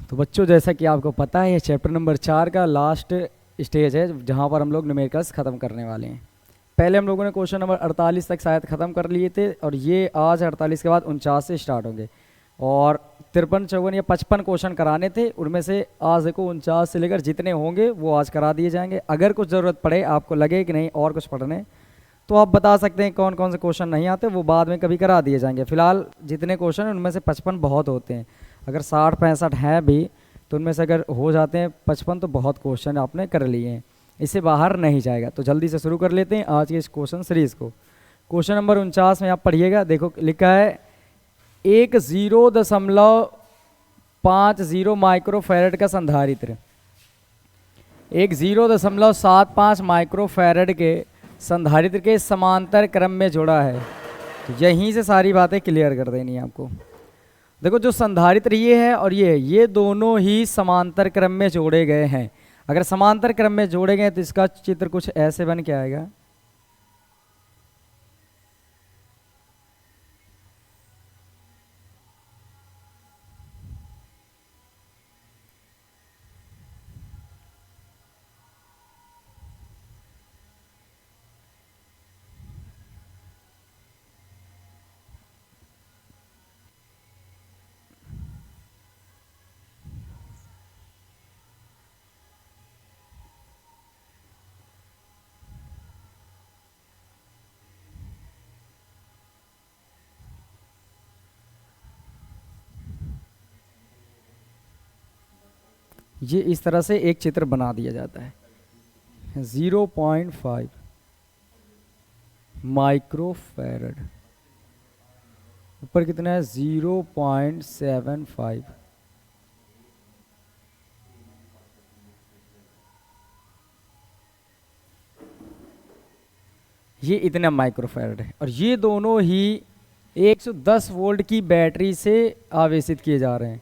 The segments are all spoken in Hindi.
तो बच्चों, जैसा कि आपको पता है, ये चैप्टर नंबर 4 का लास्ट स्टेज है जहाँ पर हम लोग न्यूमेरिकल्स ख़त्म करने वाले हैं। पहले हम लोगों ने क्वेश्चन नंबर 48 तक शायद ख़त्म कर लिए थे, और ये आज 48 के बाद 49 से स्टार्ट होंगे। और 53, 54 या 55 क्वेश्चन कराने थे, उनमें से आज देखो 49 से लेकर जितने होंगे वो आज करा दिए जाएंगे। अगर कुछ ज़रूरत पड़े, आपको लगे कि नहीं और कुछ पढ़ने, तो आप बता सकते हैं कौन कौन से क्वेश्चन नहीं आते, वो बाद में कभी करा दिए जाएंगे। फिलहाल जितने क्वेश्चन हैं उनमें से 55 बहुत होते हैं। अगर 60 65 हैं भी तो उनमें से अगर हो जाते हैं 55 तो बहुत क्वेश्चन आपने कर लिए हैं, इससे बाहर नहीं जाएगा। तो जल्दी से शुरू कर लेते हैं आज के इस क्वेश्चन सीरीज़ को। क्वेश्चन नंबर 49 में आप पढ़िएगा, देखो लिखा है 10.50 माइक्रोफैरड का संधारित्र 10.75 माइक्रोफैरड के संधारित्र के समांतर क्रम में जोड़ा है। तो यहीं से सारी बातें क्लियर कर देनी है आपको। देखो, जो संधारित्र ये है और ये दोनों ही समांतर क्रम में जोड़े गए हैं। अगर समांतर क्रम में जोड़े गए तो इसका चित्र कुछ ऐसे बन के आएगा। ये इस तरह से एक चित्र बना दिया जाता है। 0.5 माइक्रोफैरड, ऊपर कितना है 0.75। ये इतना माइक्रोफैरड है, और ये दोनों ही 110 वोल्ट की बैटरी से आवेशित किए जा रहे हैं।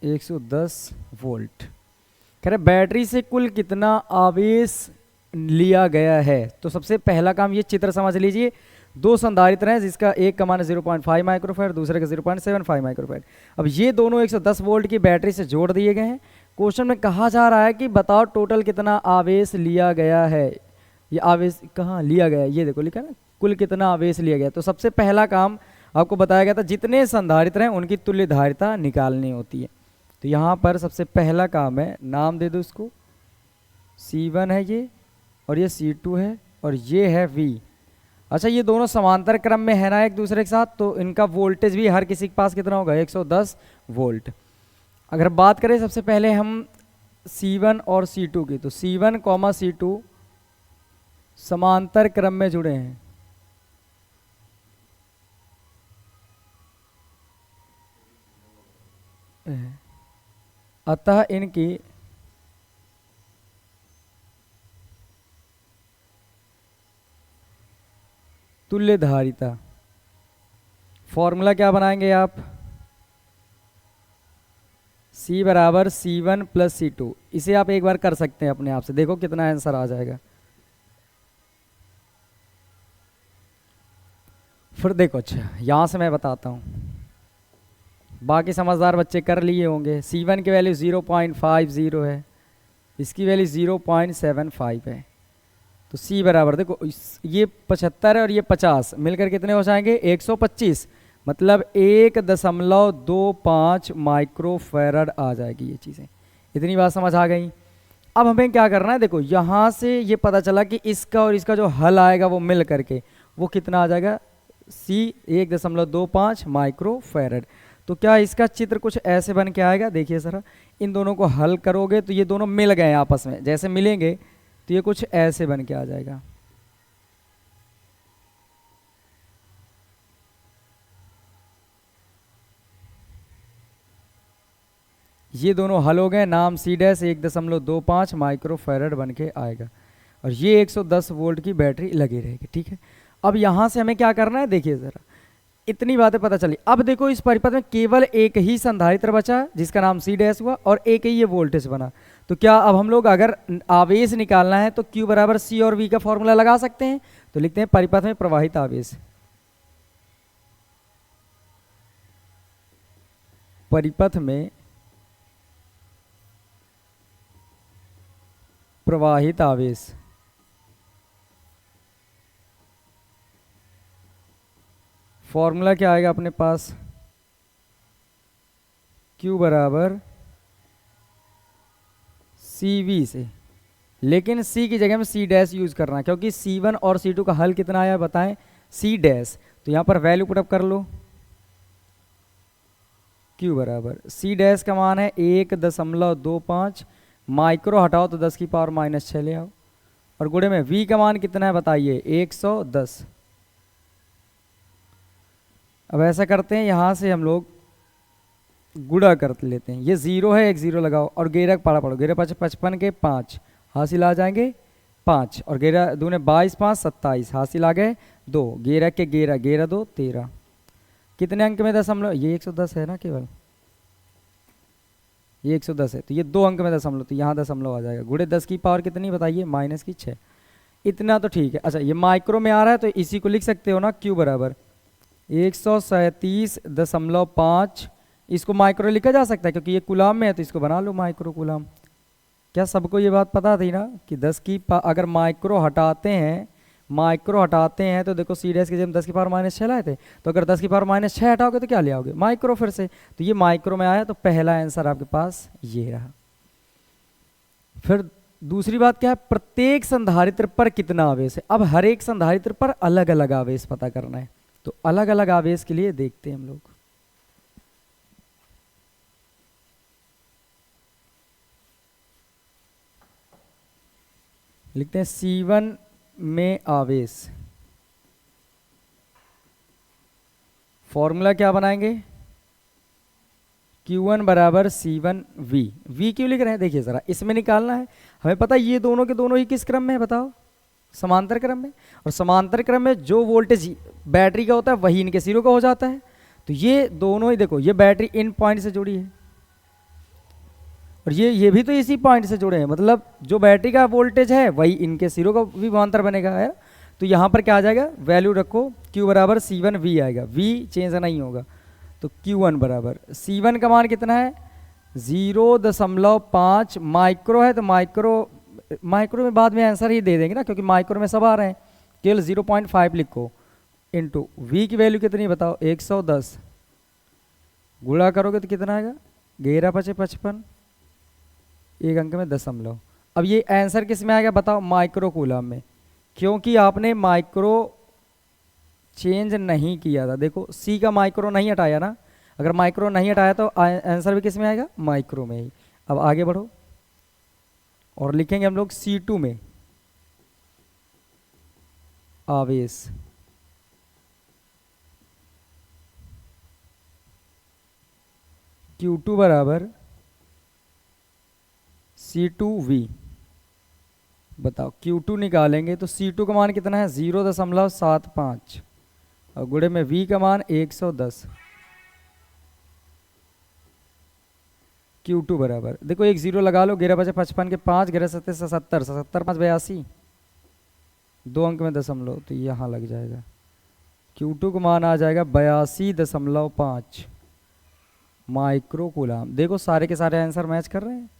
110 वोल्ट कह रहे बैटरी से कुल कितना आवेश लिया गया है। तो सबसे पहला काम, ये चित्र समझ लीजिए। दो संधारित्र हैं जिसका एक का मान 0.5 माइक्रोफैरड, दूसरे का 0.75 माइक्रोफैरड। अब ये दोनों 110 वोल्ट की बैटरी से जोड़ दिए गए हैं। क्वेश्चन में कहा जा रहा है कि बताओ टोटल कितना आवेश लिया गया है। ये आवेश कहाँ लिया गया है, ये देखो लिखा है ना, कुल कितना आवेश लिया गया। तो सबसे पहला काम आपको बताया गया था, जितने संधारित्र हैं उनकी तुल्य धारिता निकालनी होती है। तो यहाँ पर सबसे पहला काम है, नाम दे दो उसको, C1 है ये, और ये C2 है, और ये है V। अच्छा, ये दोनों समांतर क्रम में है ना एक दूसरे के साथ, तो इनका वोल्टेज भी हर किसी के पास कितना होगा, 110 वोल्ट। अगर बात करें सबसे पहले हम C1 और C2 की, तो C1, C2 समांतर क्रम में जुड़े हैं। अतः इनकी तुल्य धारिता, फॉर्मूला क्या बनाएंगे आप, C बराबर C1 प्लस C2। इसे आप एक बार कर सकते हैं अपने आप से, देखो कितना आंसर आ जाएगा। फिर देखो, अच्छा यहाँ से मैं बताता हूँ, बाकी समझदार बच्चे कर लिए होंगे। C1 की वैल्यू 0.50 है, इसकी वैल्यू 0.75 है। तो C बराबर देखो, ये 75 है और ये 50 मिलकर कितने हो जाएंगे, 125, मतलब 1.25 माइक्रोफैरड आ जाएगी ये चीज़ें। इतनी बात समझ आ गई। अब हमें क्या करना है, देखो यहाँ से ये पता चला कि इसका और इसका जो हल आएगा वो मिल करके वो कितना आ जाएगा, C 1.25 माइक्रोफैरड। तो क्या इसका चित्र कुछ ऐसे बन के आएगा, देखिए सर, इन दोनों को हल करोगे तो ये दोनों मिल गए आपस में, जैसे मिलेंगे तो ये कुछ ऐसे बन के आ जाएगा। ये दोनों हल हो गए, नाम C डैश 1.25 माइक्रोफैरड बन के आएगा, और ये 110 वोल्ट की बैटरी लगी रहेगी। ठीक है, अब यहाँ से हमें क्या करना है, देखिए ज़रा, इतनी बातें पता चली। अब देखो, इस परिपथ में केवल एक ही संधारित्र बचा जिसका नाम C डैश हुआ, और एक ही ये वोल्टेज बना। तो क्या अब हम लोग अगर आवेश निकालना है तो Q बराबर C और V का फॉर्मूला लगा सकते हैं। तो लिखते हैं परिपथ में प्रवाहित आवेश, परिपथ में प्रवाहित आवेश फॉर्मूला क्या आएगा अपने पास, Q बराबर CV से, लेकिन C की जगह में C डैश यूज करना है क्योंकि C1 और C2 का हल कितना आया बताएं, C डैश। तो यहां पर वैल्यू पुटअप कर लो, Q बराबर C डैश का मान है 1.25 माइक्रो, हटाओ तो 10 की पावर -6 ले आओ, और गुणे में V का मान कितना है बताइए 110। अब ऐसा करते हैं, यहां से हम लोग गुणा कर लेते हैं, ये 0 है, एक 0 लगाओ, और गेरा पाड़ा पड़ो, गेरा 55 के 5 हासिल आ जाएंगे 5, और गेरा दूने 22 5 27 हासिल आ गए 2, गेरा के गेरा, गेरा 2 13। कितने अंक में दशमलव, ये 110 है ना, केवल ये 110 है, तो ये 2 अंक में दशमलव, तो यहाँ दशमलव आ जाएगा, गुणे 10 की पावर कितनी बताइए -6। इतना तो ठीक है। अच्छा, ये माइक्रो में आ रहा है तो इसी को लिख सकते हो ना, Q बराबर 137.5, इसको माइक्रो लिखा जा सकता है क्योंकि ये कुलाम में है, तो इसको बना लो माइक्रो कुलाम। क्या सबको ये बात पता थी ना कि अगर माइक्रो हटाते हैं तो देखो C डैश के जब 10 की पावर -6 लाए थे, तो अगर 10 की पावर -6 हटाओगे तो क्या ले आओगे, माइक्रो फिर से, तो ये माइक्रो में आया, तो पहला आंसर आपके पास ये रहा। फिर दूसरी बात क्या है, प्रत्येक संधारित्र पर कितना आवेश है। अब हर एक संधारित्र पर अलग अलग आवेश पता करना है, तो अलग अलग आवेश के लिए देखते हैं हम लोग। लिखते हैं C1 में आवेश, फॉर्मूला क्या बनाएंगे, Q1 बराबर C1V। V क्यों लिख रहे हैं, देखिए जरा, इसमें निकालना है, हमें पता है ये दोनों के दोनों ही किस क्रम में है बताओ, समांतर क्रम में, और समांतर क्रम में जो वोल्टेज बैटरी का होता है वही इनके सिरों का हो जाता है। तो ये दोनों ही देखो, ये बैटरी इन पॉइंट से जुड़ी है, और ये भी तो इसी पॉइंट से जुड़े हैं, मतलब जो बैटरी का वोल्टेज है वही इनके सिरों का भी विभवांतर बनेगा है। तो यहाँ पर क्या आ जाएगा, वैल्यू रखो, Q बराबर C1V आएगा, V चेंज नहीं होगा, तो Q1 बराबर C1 का मान कितना है 0.5 माइक्रो है, तो माइक्रो में बाद में आंसर ही दे देंगे ना, क्योंकि माइक्रो में सब आ रहे हैं, केवल 0.5 लिखो, इंटू V की वैल्यू कितनी बताओ 110, गुणा करोगे तो कितना आएगा 11 5 55, एक अंक में दशमलव। अब ये आंसर किस में आएगा बताओ, माइक्रो कूलम में, क्योंकि आपने माइक्रो चेंज नहीं किया था। देखो C का माइक्रो नहीं हटाया ना, अगर माइक्रो नहीं हटाया तो आंसर भी किस में आएगा, माइक्रो में ही। अब आगे बढ़ो और लिखेंगे हम लोग C2 में आवेश, Q2 बराबर C2V। बताओ Q2 निकालेंगे तो C2 का मान कितना है 0.75, और गुणे में V का मान 110। Q2 बराबर, देखो एक 0 लगा लो, 11 बचे 55 के 5, 11 7 70, 70 5 82, 2 अंक में दशमलव, तो यहाँ लग जाएगा, Q2 का मान आ जाएगा 82.5 माइक्रो कूलम। देखो सारे के सारे आंसर मैच कर रहे हैं।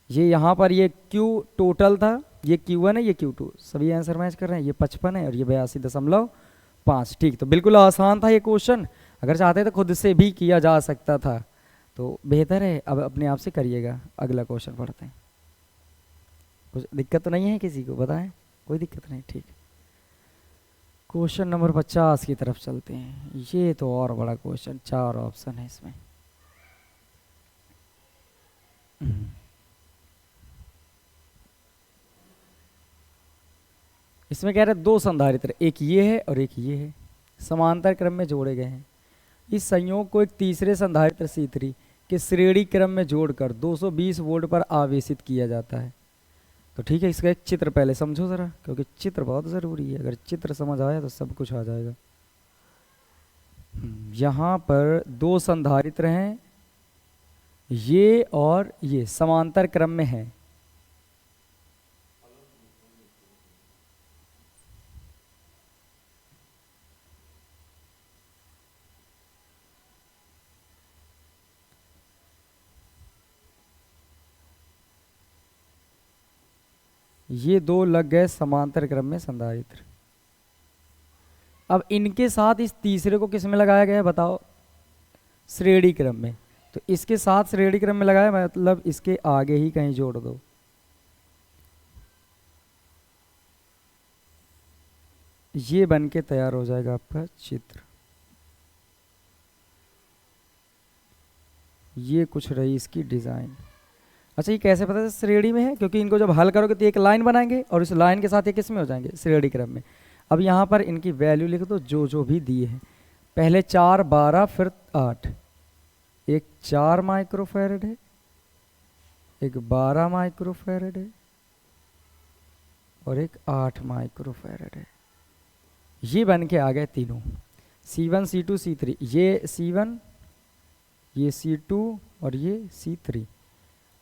ये यहाँ पर ये Q टोटल था, ये Q1 है, ये Q2, सभी आंसर मैच कर रहे हैं, ये 55 है और ये 82.5। ठीक, तो बिल्कुल आसान था ये क्वेश्चन, अगर चाहते तो खुद से भी किया जा सकता था, तो बेहतर है अब अपने आप से करिएगा। अगला क्वेश्चन पढ़ते हैं, कुछ दिक्कत तो नहीं है किसी को, बताएं, कोई दिक्कत नहीं, ठीक। क्वेश्चन नंबर 50 की तरफ चलते हैं। ये तो और बड़ा क्वेश्चन, 4 ऑप्शन है इसमें। इसमें कह रहे दो संधारित्र, एक ये है और एक ये है, समांतर क्रम में जोड़े गए हैं। इस संयोग को एक तीसरे संधारित्र C3 के श्रेणी क्रम में जोड़कर 220 वोल्ट पर आवेशित किया जाता है। तो ठीक है, इसका एक चित्र पहले समझो ज़रा, क्योंकि चित्र बहुत ज़रूरी है, अगर चित्र समझ आया तो सब कुछ आ जाएगा। यहाँ पर दो संधारित्र हैं, ये और ये समांतर क्रम में है। ये दो लग गए समांतर क्रम में संधारित्र। अब इनके साथ इस तीसरे को किस में लगाया गया है बताओ? श्रेणी क्रम में। तो इसके साथ श्रेणी क्रम में लगाया, मतलब इसके आगे ही कहीं जोड़ दो। ये बन के तैयार हो जाएगा आपका चित्र। ये कुछ रही इसकी डिजाइन। अच्छा, ये कैसे पता है श्रेणी में है? क्योंकि इनको जब हल करोगे तो एक लाइन बनाएंगे और उस लाइन के साथ ये किस में हो जाएंगे? श्रेणी क्रम में। अब यहाँ पर इनकी वैल्यू लिख दो जो जो भी दिए हैं। पहले 4 12 फिर 8। एक 4 माइक्रोफैरड है, एक 12 माइक्रोफैरड है और एक 8 माइक्रोफैरड है। ये बन के आ गए तीनों, C1 C2 C3। ये C1, ये C2 और ये C3।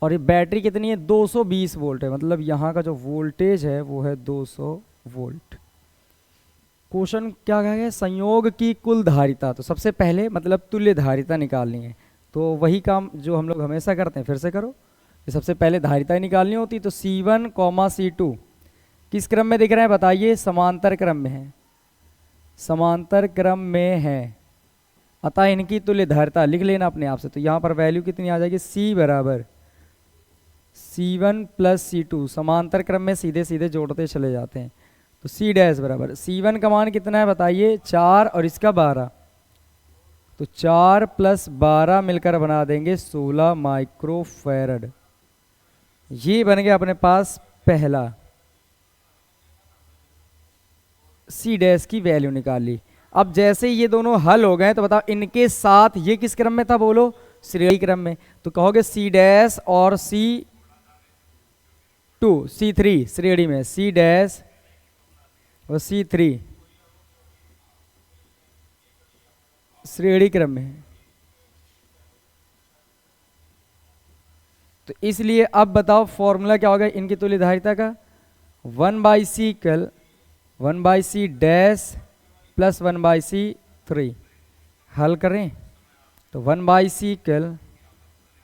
और ये बैटरी कितनी है? 220 वोल्ट है, मतलब यहाँ का जो वोल्टेज है वो है 200 वोल्ट। क्वेश्चन क्या कहा गया? संयोग की कुल धारिता। तो सबसे पहले मतलब तुल्य धारिता निकालनी है। तो वही काम जो हम लोग हमेशा करते हैं, फिर से करो। ये सबसे पहले धारिता ही निकालनी होती। तो C1, C2 किस क्रम में दिख रहे हैं बताइए? समांतर क्रम में है, समांतर क्रम में है। अतः इनकी तुल्य धारिता लिख लेना अपने आप से। तो यहाँ पर वैल्यू कितनी आ जाएगी? C बराबर C1 प्लस C2। समांतर क्रम में सीधे सीधे जोड़ते चले जाते हैं। तो C डैश बराबर C1 का मान कितना है बताइए? 4 और इसका 12। तो 4 प्लस 12 मिलकर बना देंगे 16 माइक्रोफैरड। ये बन गया अपने पास पहला। C डैश की वैल्यू निकाल ली। अब जैसे ये दोनों हल हो गए तो बताओ इनके साथ ये किस क्रम में था? बोलो, श्रेणी क्रम में। तो कहोगे C डैश और C2 C3 श्रेणी में, C डैश और C3 श्रेणी क्रम में है। तो इसलिए अब बताओ फॉर्मूला क्या होगा इनकी तुल्य धारिता का? 1/C कल 1/C डैश प्लस 1/C3। हल करें तो 1/C कल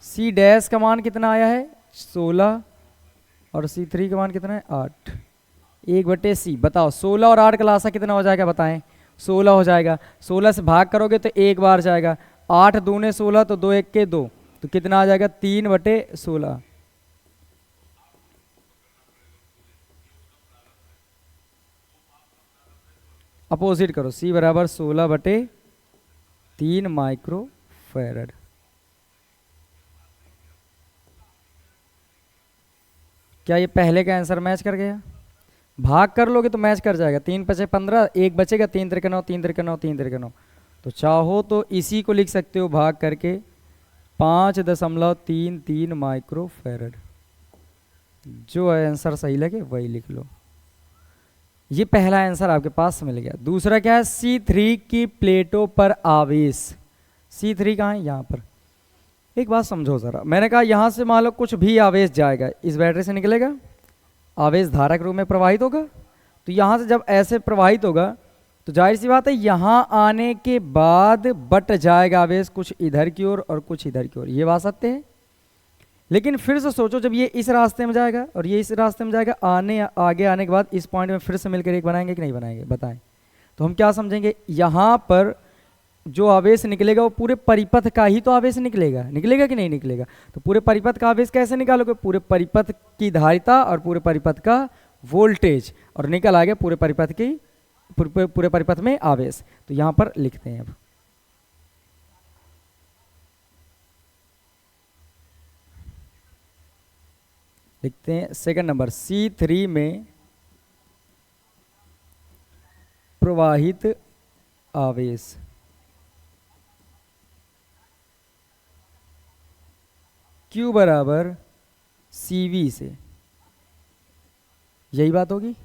C डैश का मान कितना आया है? 16 और C3 का मान कितना है? 8। 1/C। बताओ 16 और 8 का लासा कितना हो जाएगा बताएं? 16 हो जाएगा। 16 से भाग करोगे तो एक बार जाएगा। 8 दूने 16 तो 2 1 के 2। तो कितना आ जाएगा? 3/16। अपोजिट करो। C बराबर 16/3 माइक्रोफैरड। क्या ये पहले का आंसर मैच कर गया? भाग कर लोगे तो मैच कर जाएगा। 3 5 15, एक बचेगा। 3 3 9 3 3 9 3 3 9। तो चाहो तो इसी को लिख सकते हो भाग करके 5.33 माइक्रोफैरड। जो आंसर सही लगे वही लिख लो। ये पहला आंसर आपके पास मिल गया। दूसरा क्या है? C3 की प्लेटों पर आवेश। C3 कहाँ है? यहाँ पर। एक बात समझो जरा, मैंने कहा यहाँ से मान लो कुछ भी आवेश जाएगा, इस बैटरी से निकलेगा, आवेश धारक रूप में प्रवाहित होगा। तो यहाँ से जब ऐसे प्रवाहित होगा तो जाहिर सी बात है यहाँ आने के बाद बट जाएगा आवेश, कुछ इधर की ओर और कुछ इधर की ओर। ये बात सत्य है। लेकिन फिर से सोचो, जब ये इस रास्ते में जाएगा और ये इस रास्ते में जाएगा, आगे आने के बाद इस पॉइंट में फिर से मिलकर एक बनाएंगे कि नहीं बनाएंगे? बताएं। तो हम क्या समझेंगे? यहाँ पर जो आवेश निकलेगा वो पूरे परिपथ का ही तो आवेश निकलेगा। निकलेगा कि नहीं निकलेगा? तो पूरे परिपथ का आवेश कैसे निकालोगे? पूरे परिपथ की धारिता और पूरे परिपथ का वोल्टेज, और निकल आ गया पूरे परिपथ की पूरे परिपथ में आवेश। तो यहाँ पर लिखते हैं। अब लिखते हैं सेकंड नंबर, C3 में प्रवाहित आवेश Q बराबर CV से। यही बात होगी।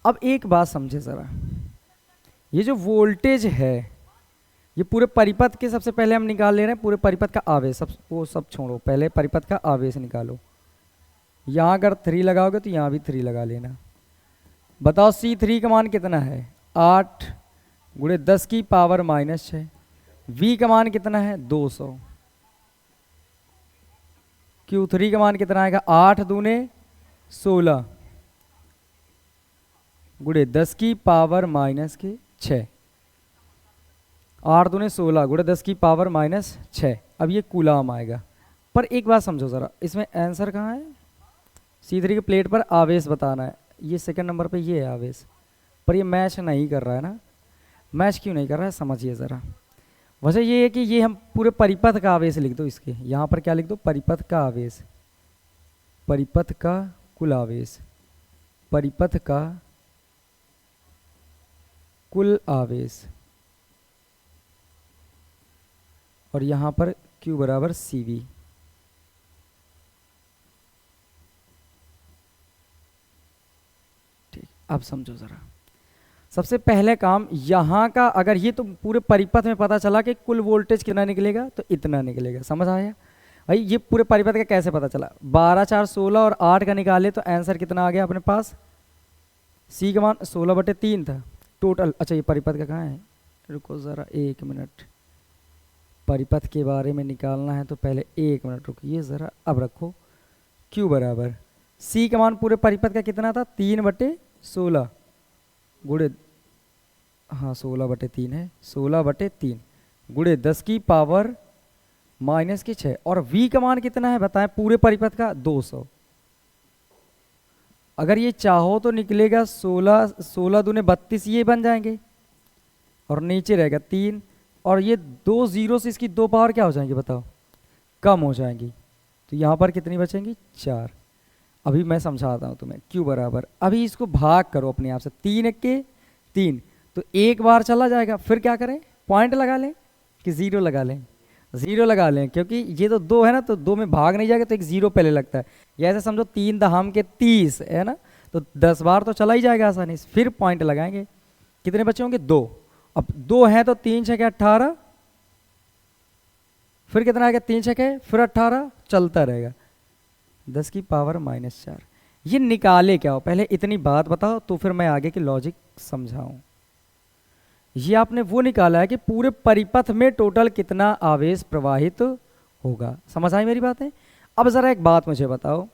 अब एक बात समझे जरा, ये जो वोल्टेज है ये पूरे परिपथ के सबसे पहले हम निकाल ले रहे हैं पूरे परिपथ का आवेश। वो सब छोड़ो, पहले परिपथ का आवेश निकालो। यहाँ अगर 3 लगाओगे तो यहाँ भी 3 लगा लेना। बताओ C3 का मान कितना है? 8 गुणे 10 की पावर -6। V का मान कितना है? 200। Q3 का मान कितना आएगा? 8 दूने 16 गुणे 10 की पावर माइनस के 6, 8 दूने 16 गुणे 10 की पावर माइनस 6। अब ये कूलाम आएगा। पर एक बात समझो ज़रा, इसमें आंसर कहाँ है? C3 की प्लेट पर आवेश बताना है। ये सेकंड नंबर पे ये है आवेश, पर ये मैच नहीं कर रहा है ना। मैच क्यों नहीं कर रहा है समझिए ज़रा। वजह ये है कि ये हम पूरे परिपथ का आवेश लिख दो, इसके यहाँ पर क्या लिख दो? परिपथ का आवेश, परिपथ का कुल आवेश, परिपथ का कुल आवेश, और यहाँ पर Q बराबर CV। ठीक, अब समझो ज़रा। सबसे पहले काम यहाँ का, अगर ये तो पूरे परिपथ में पता चला कि कुल वोल्टेज कितना निकलेगा तो इतना निकलेगा। समझ आया भाई? ये पूरे परिपथ का कैसे पता चला? 12 4 16 और 8 का निकाले तो आंसर कितना आ गया अपने पास? C का मान 16/3 था टोटल। अच्छा ये परिपथ का कहाँ है? रुको ज़रा 1 मिनट, परिपथ के बारे में निकालना है तो पहले 1 मिनट रुकिए ज़रा। अब रखो Q बराबर C का मान पूरे परिपथ का कितना था? 3/16 गुणे, हाँ 16/3 है, 16/3 गुणे 10 की पावर माइनस के 6। और V का मान कितना है बताएं पूरे परिपथ का? 200। अगर ये चाहो तो निकलेगा 16, 16 दूने 32 ये बन जाएंगे, और नीचे रहेगा 3, और ये 2 जीरो से इसकी 2 पावर क्या हो जाएंगी बताओ? कम हो जाएंगी। तो यहाँ पर कितनी बचेंगी? 4। अभी मैं समझाता हूँ तुम्हें। Q बराबर, अभी इसको भाग करो अपने आप से, 3 के 3 तो एक बार चला जाएगा। फिर क्या करें? पॉइंट लगा लें कि ज़ीरो लगा लें? ज़ीरो लगा लें, क्योंकि ये तो 2 है ना, तो 2 में भाग नहीं जाएगा तो एक ज़ीरो पहले लगता है। या ऐसे समझो 3 दहाम के 30 है ना, तो 10 बार तो चला ही जाएगा आसानी से। फिर पॉइंट लगाएंगे, कितने बचे होंगे? 2। अब 2 हैं तो 3 6 18, फिर कितना आएगा? 3 6 फिर 18, चलता रहेगा। 10 की पावर माइनस 4। ये निकाले क्या हो? पहले इतनी बात बताओ तो फिर मैं आगे की लॉजिक समझाऊं। ये आपने वो निकाला है कि पूरे परिपथ में टोटल कितना आवेश प्रवाहित होगा। समझ आई मेरी बातें? अब ज़रा एक बात मुझे बताओ,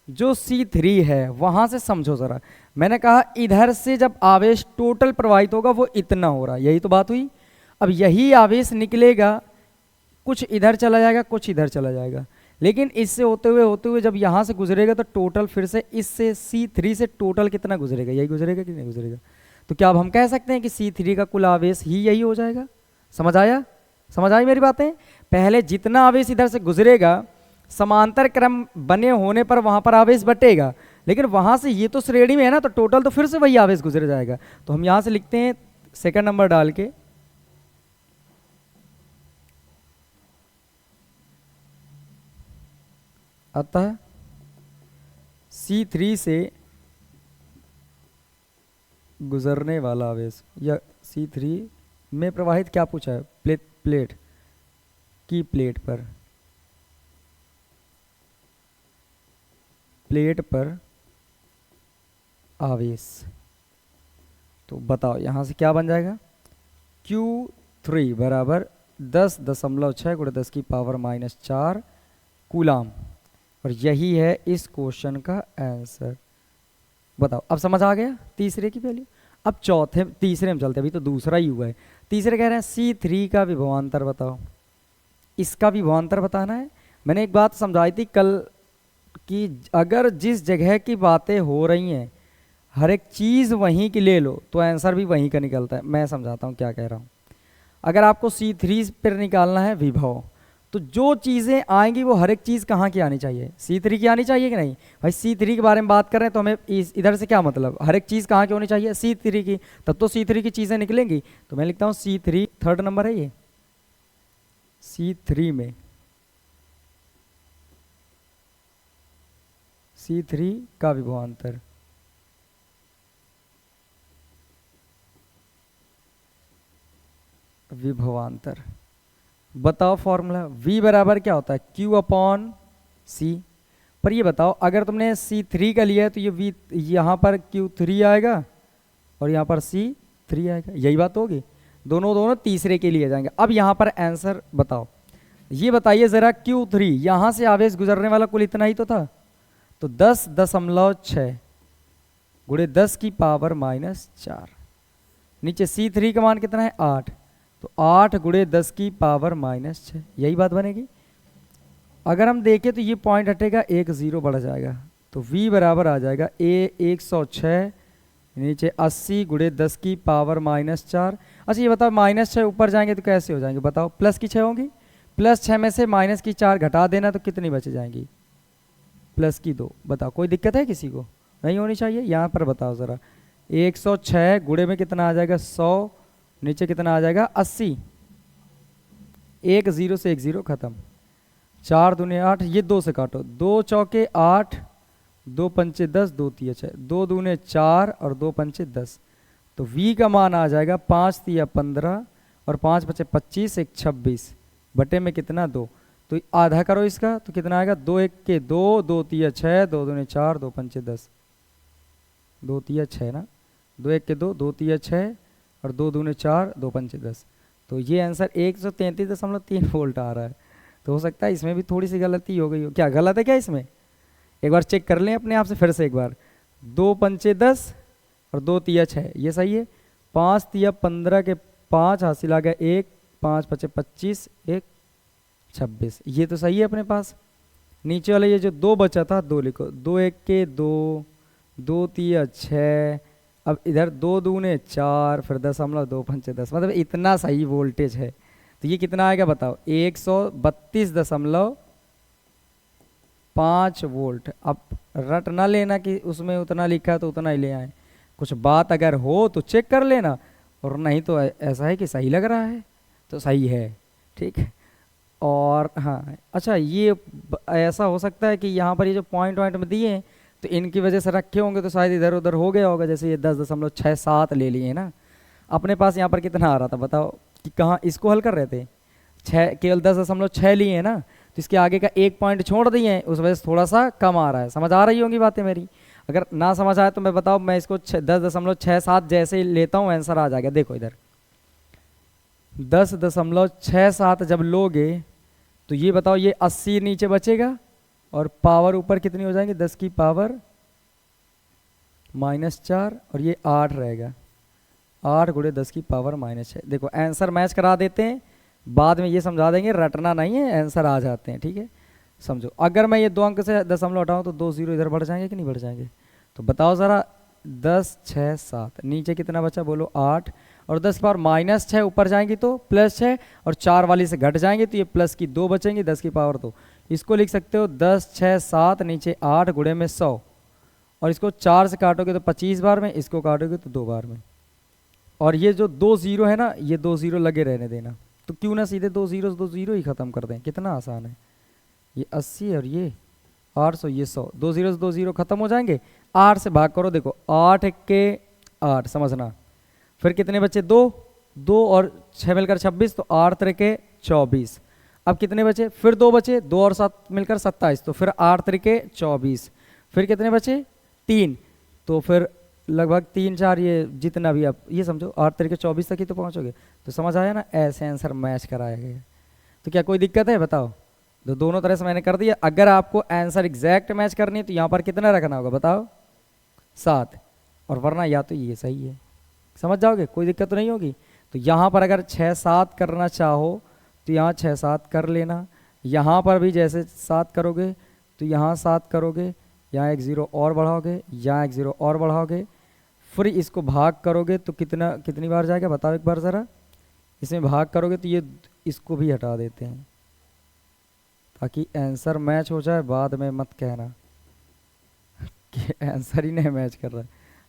जो C3 है वहाँ से समझो ज़रा। मैंने कहा इधर से जब आवेश टोटल प्रवाहित होगा वो इतना हो रहा है, यही तो बात हुई। अब यही आवेश निकलेगा, कुछ इधर चला जाएगा कुछ इधर चला जाएगा, लेकिन इससे होते हुए जब यहाँ से गुजरेगा तो टोटल फिर से इससे C3 से टोटल कितना गुजरेगा? यही गुजरेगा कि नहीं गुजरेगा? तो क्या अब हम कह सकते हैं कि C3 का कुल आवेश ही यही हो जाएगा? समझ आया? समझ आई मेरी बातें? पहले जितना आवेश इधर से गुजरेगा समांतर क्रम बने होने पर वहाँ पर आवेश बटेगा, लेकिन वहाँ से ये तो श्रेणी में है ना, तो टोटल तो फिर से वही आवेश गुजर जाएगा। तो हम यहाँ से लिखते हैं सेकंड नंबर डाल के, अतः C3 से गुजरने वाला आवेश, या C3 में प्रवाहित क्या पूछा है? प्लेट की प्लेट पर आवेश। तो बताओ यहाँ से क्या बन जाएगा? Q3 बराबर 10.6 गुणे 10 की पावर माइनस 4 कूलाम। और यही है इस क्वेश्चन का आंसर। बताओ अब समझ आ गया तीसरे की वैल्यू। अब तीसरे में चलते हैं, अभी तो दूसरा ही हुआ है। तीसरे कह रहे हैं C3 का विभवांतर बताओ। इसका विभवांतर बताना है। मैंने एक बात समझाई थी कल कि अगर जिस जगह की बातें हो रही हैं हर एक चीज़ वहीं की ले लो तो आंसर भी वहीं का निकलता है। मैं समझाता हूँ क्या कह रहा हूँ। अगर आपको C3 पर निकालना है विभव, तो जो चीज़ें आएंगी वो हर एक चीज़ कहाँ की आनी चाहिए? C3 की आनी चाहिए कि नहीं? भाई C3 के बारे में बात कर रहे हैं तो हमें इधर से क्या मतलब, हर एक चीज़ कहाँ की होनी चाहिए? C3 की, तब तो C3 की चीज़ें निकलेंगी। तो मैं लिखता हूँ C3 थर्ड नंबर है ये। C3 का विभवांतर बताओ फॉर्मूला। V बराबर क्या होता है? Q/C। पर ये बताओ अगर तुमने C3 का लिया है तो ये V यहाँ पर Q3 आएगा और यहाँ पर C3 आएगा, यही बात होगी। दोनों तीसरे के लिए जाएंगे। अब यहाँ पर आंसर बताओ, ये बताइए ज़रा Q3 यहाँ से आवेश गुजरने वाला कुल इतना ही तो था, तो 10.6 गुणे 10 की पावर -4। नीचे C3 का मान कितना है 8, तो 8 गुणे 10 की पावर -6, यही बात बनेगी। अगर हम देखें तो ये पॉइंट हटेगा, एक 0 बढ़ जाएगा, तो V बराबर आ जाएगा A 106 नीचे 80 गुणे 10 की पावर -4। अच्छा ये बताओ -6 ऊपर जाएंगे तो कैसे हो जाएंगे बताओ, प्लस की 6 होंगी, +6 में से -4 घटा देना तो कितनी बच जाएंगी, +2। बताओ कोई दिक्कत है किसी को, नहीं होनी चाहिए। यहाँ पर बताओ ज़रा, 106 गुणे में कितना आ जाएगा 100, नीचे कितना आ जाएगा 80, एक 0 से एक 0 खत्म, 4 दूने 8, ये 2 से काटो, 2 चौके 8, 2 पंचे 10, 2 तिया 6, 2 दूने 4 और 2 पंचे 10, तो V का मान आ जाएगा 5 तिया 15 और 5 पचे 25, एक 26 बटे में कितना 2, तो आधा करो इसका तो कितना आएगा 2 1 के 2, 2 तिया 6, 2 दूने 4, 2 पंचे 10, 2 तिया 6 ना, 2 1 के 2, 2 तिया 6 और 2 दूने 4, 2 पंचे 10, तो ये आंसर 133.3 वोल्ट आ रहा है। तो हो सकता है इसमें भी थोड़ी सी गलती हो गई हो, क्या गलत है क्या इसमें, एक बार चेक कर लें अपने आप से फिर से एक बार। 2 पंचे 10 और 2 तिया 6, ये सही है। 5 तिया 15 के 5 हासिल आ गया 1, 5 पचे 25, 1 26, ये तो सही है अपने पास। नीचे वाले ये जो 2 बचा था 2 लिखो, 2 1 के 2, 2 तिया 6, अब इधर 2 दूने 4, फिर 10.2 पंचे 10, मतलब इतना सही वोल्टेज है। तो ये कितना आएगा बताओ, 132.5 वोल्ट। अब रट ना लेना कि उसमें उतना लिखा है तो उतना ही ले आए, कुछ बात अगर हो तो चेक कर लेना, और नहीं तो ऐसा है कि सही लग रहा है तो सही है, ठीक है। और हाँ अच्छा, ये ऐसा हो सकता है कि यहाँ पर ये जो पॉइंट में दिए हैं तो इनकी वजह से रखे होंगे तो शायद इधर उधर हो गया होगा, जैसे ये 10.67 ले लिए ना। अपने पास यहाँ पर कितना आ रहा था बताओ, कि कहाँ इसको हल कर रहे थे, 6 केवल 10.6 लिए हैं ना, तो इसके आगे का एक पॉइंट छोड़ दिए हैं, उस वजह से थोड़ा सा कम आ रहा है। समझ आ रही होंगी बातें मेरी, अगर ना समझ आए तो मैं बताओ, मैं इसको 10.67 जैसे ही लेता हूँ आंसर आ जाएगा। देखो इधर 10.67 जब लोगे तो ये बताओ, ये 80 नीचे बचेगा और पावर ऊपर कितनी हो जाएंगी, 10 की पावर -4 और ये 8 रहेगा, 8 गुणे 10 की पावर -6। देखो आंसर मैच करा देते हैं, बाद में ये समझा देंगे, रटना नहीं है, आंसर आ जाते हैं, ठीक है। समझो अगर मैं ये 2 अंक से दशमलव हटाऊं तो 2 0 इधर बढ़ जाएंगे कि नहीं बढ़ जाएंगे, तो बताओ ज़रा। 10 6 7 नीचे कितना बचा बोलो 8, और 10 की पावर -6 ऊपर जाएंगी तो +6, और 4 वाली से घट जाएंगे तो ये प्लस की 2 बचेंगी, 10 की पावर 2। इसको लिख सकते हो 10 6 7 नीचे 8 गुणे में 100, और इसको 4 से काटोगे तो 25 बार में, इसको काटोगे तो 2 बार में। और ये जो 2 0 है ना, ये 2 0 लगे रहने देना, तो क्यों ना सीधे 2 0 ही ख़त्म कर दें, कितना आसान है। ये 80 और ये 800, ये 100, 2 0 से 2 0 खत्म हो जाएंगे। 8 से भाग करो, देखो 8 के 8 समझना, फिर कितने बचे 2 2 और 6 मिलकर 26, तो 8 3 के 24। अब कितने बचे, फिर 2 बचे, 2 और 7 मिलकर 27, तो फिर 8 3 के 24, फिर कितने बचे 3, तो फिर लगभग 3 4 ये जितना भी, आप ये समझो 8 3 के 24 तक ही तो पहुंचोगे। तो समझ आया ना, ऐसे आंसर मैच कराया गया। तो क्या कोई दिक्कत है बताओ, तो दोनों तरह से मैंने कर दिया। अगर आपको आंसर एग्जैक्ट मैच करनी है तो यहाँ पर कितना रखना होगा बताओ 7, और वरना या तो ये सही है, समझ जाओगे, कोई दिक्कत तो नहीं होगी। तो यहाँ पर अगर 6 7 करना चाहो तो यहाँ 6 7 कर लेना, यहाँ पर भी जैसे 7 करोगे तो यहाँ 7 करोगे, यहाँ 1 0 और बढ़ाओगे, यहाँ 1 0 और बढ़ाओगे, फिर इसको भाग करोगे तो कितनी बार जाएगा बताओ एक बार ज़रा। इसमें भाग करोगे तो ये इसको भी हटा देते हैं ताकि आंसर मैच हो जाए, बाद में मत कहना कि आंसर ही नहीं मैच कर रहा है।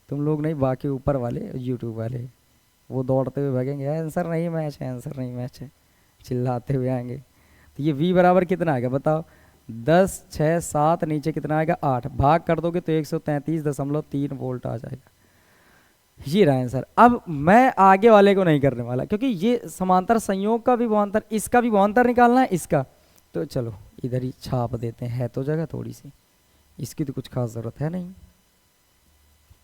तुम लोग नहीं, बाकी ऊपर वाले यूट्यूब वाले वो दौड़ते हुए भागेंगे, आंसर नहीं मैच है, आंसर नहीं मैच है, चिल्लाते हुए आएंगे। तो ये V बराबर कितना आएगा बताओ, 10 6 7 नीचे कितना आएगा 8, भाग कर दोगे तो 133.3 वोल्ट आ जाएगा। ये रहा आंसर। अब मैं आगे वाले को नहीं करने वाला, क्योंकि ये समांतर संयोग का भी विभवांतर, इसका भी विभवांतर निकालना है इसका, तो चलो इधर ही छाप देते हैं, है तो जगह थोड़ी सी, इसकी तो कुछ खास ज़रूरत है नहीं।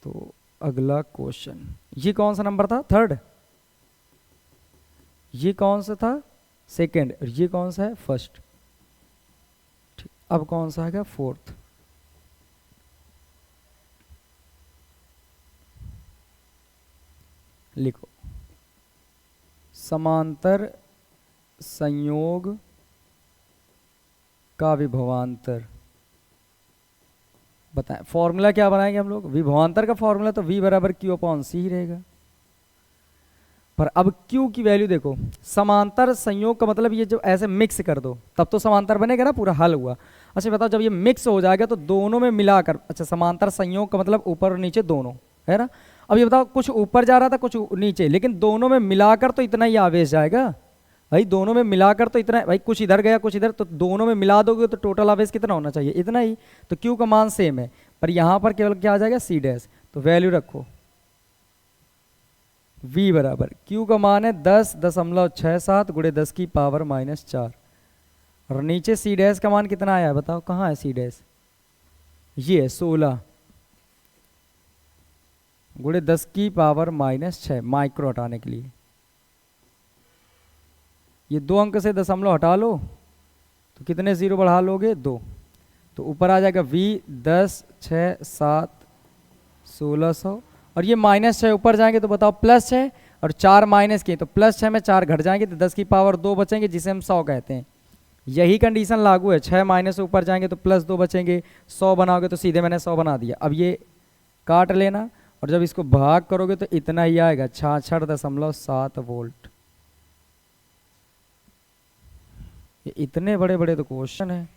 तो अगला क्वेश्चन, ये कौन सा नंबर था, 3rd, ये कौन सा था 2nd, और ये कौन सा है 1st। अब कौन सा है 4th। लिखो समांतर संयोग का विभवांतर। बताएं फॉर्मूला क्या बनाएंगे हम लोग? विभवांतर का फॉर्मूला तो v बराबर q अपॉन सी ही रहेगा। पर अब q की वैल्यू देखो, समांतर संयोग का मतलब ये जो ऐसे मिक्स कर दो तब तो समांतर बनेगा ना, पूरा हल हुआ। अच्छा बताओ जब ये मिक्स हो जाएगा तो दोनों में मिलाकर, अच्छा समांतर संयोग का मतलब ऊपर और नीचे दोनों है ना। अब ये बताओ कुछ ऊपर जा रहा था कुछ नीचे, लेकिन दोनों में मिलाकर तो इतना ही आवेश जाएगा भाई, दोनों में मिलाकर तो इतना भाई, कुछ इधर गया कुछ इधर, तो दोनों में मिला दोगे तो टोटल आवेश कितना होना चाहिए? इतना ही। तो Q का मान सेम है, पर यहाँ पर केवल क्या आ जाएगा C डैश। तो वैल्यू रखो V बराबर Q का मान है 10.67 गुणे 10 की पावर -4, और नीचे C डैश का मान कितना आया है बताओ? कहाँ है C डैश? ये 16 गुणे 10 की पावर -6 माइक्रो हटाने के लिए। ये 2 अंक से दशमलव हटा लो तो कितने जीरो बढ़ा लोगे? 2। तो ऊपर आ जाएगा V 10 6 7 1600, और ये -6 ऊपर जाएंगे तो बताओ +6, और 4 माइनस किए तो +6 में 4 घट जाएंगे तो 10 की पावर 2 बचेंगे, जिसे हम 100 कहते हैं। यही कंडीशन लागू है, 6 माइनस ऊपर जाएंगे तो +2 बचेंगे, 100 बनाओगे तो सीधे मैंने 100 बना दिया। अब ये काट लेना और जब इसको भाग करोगे तो इतना ही आएगा 66.7 वोल्ट। ये इतने बड़े बड़े तो क्वेश्चन है।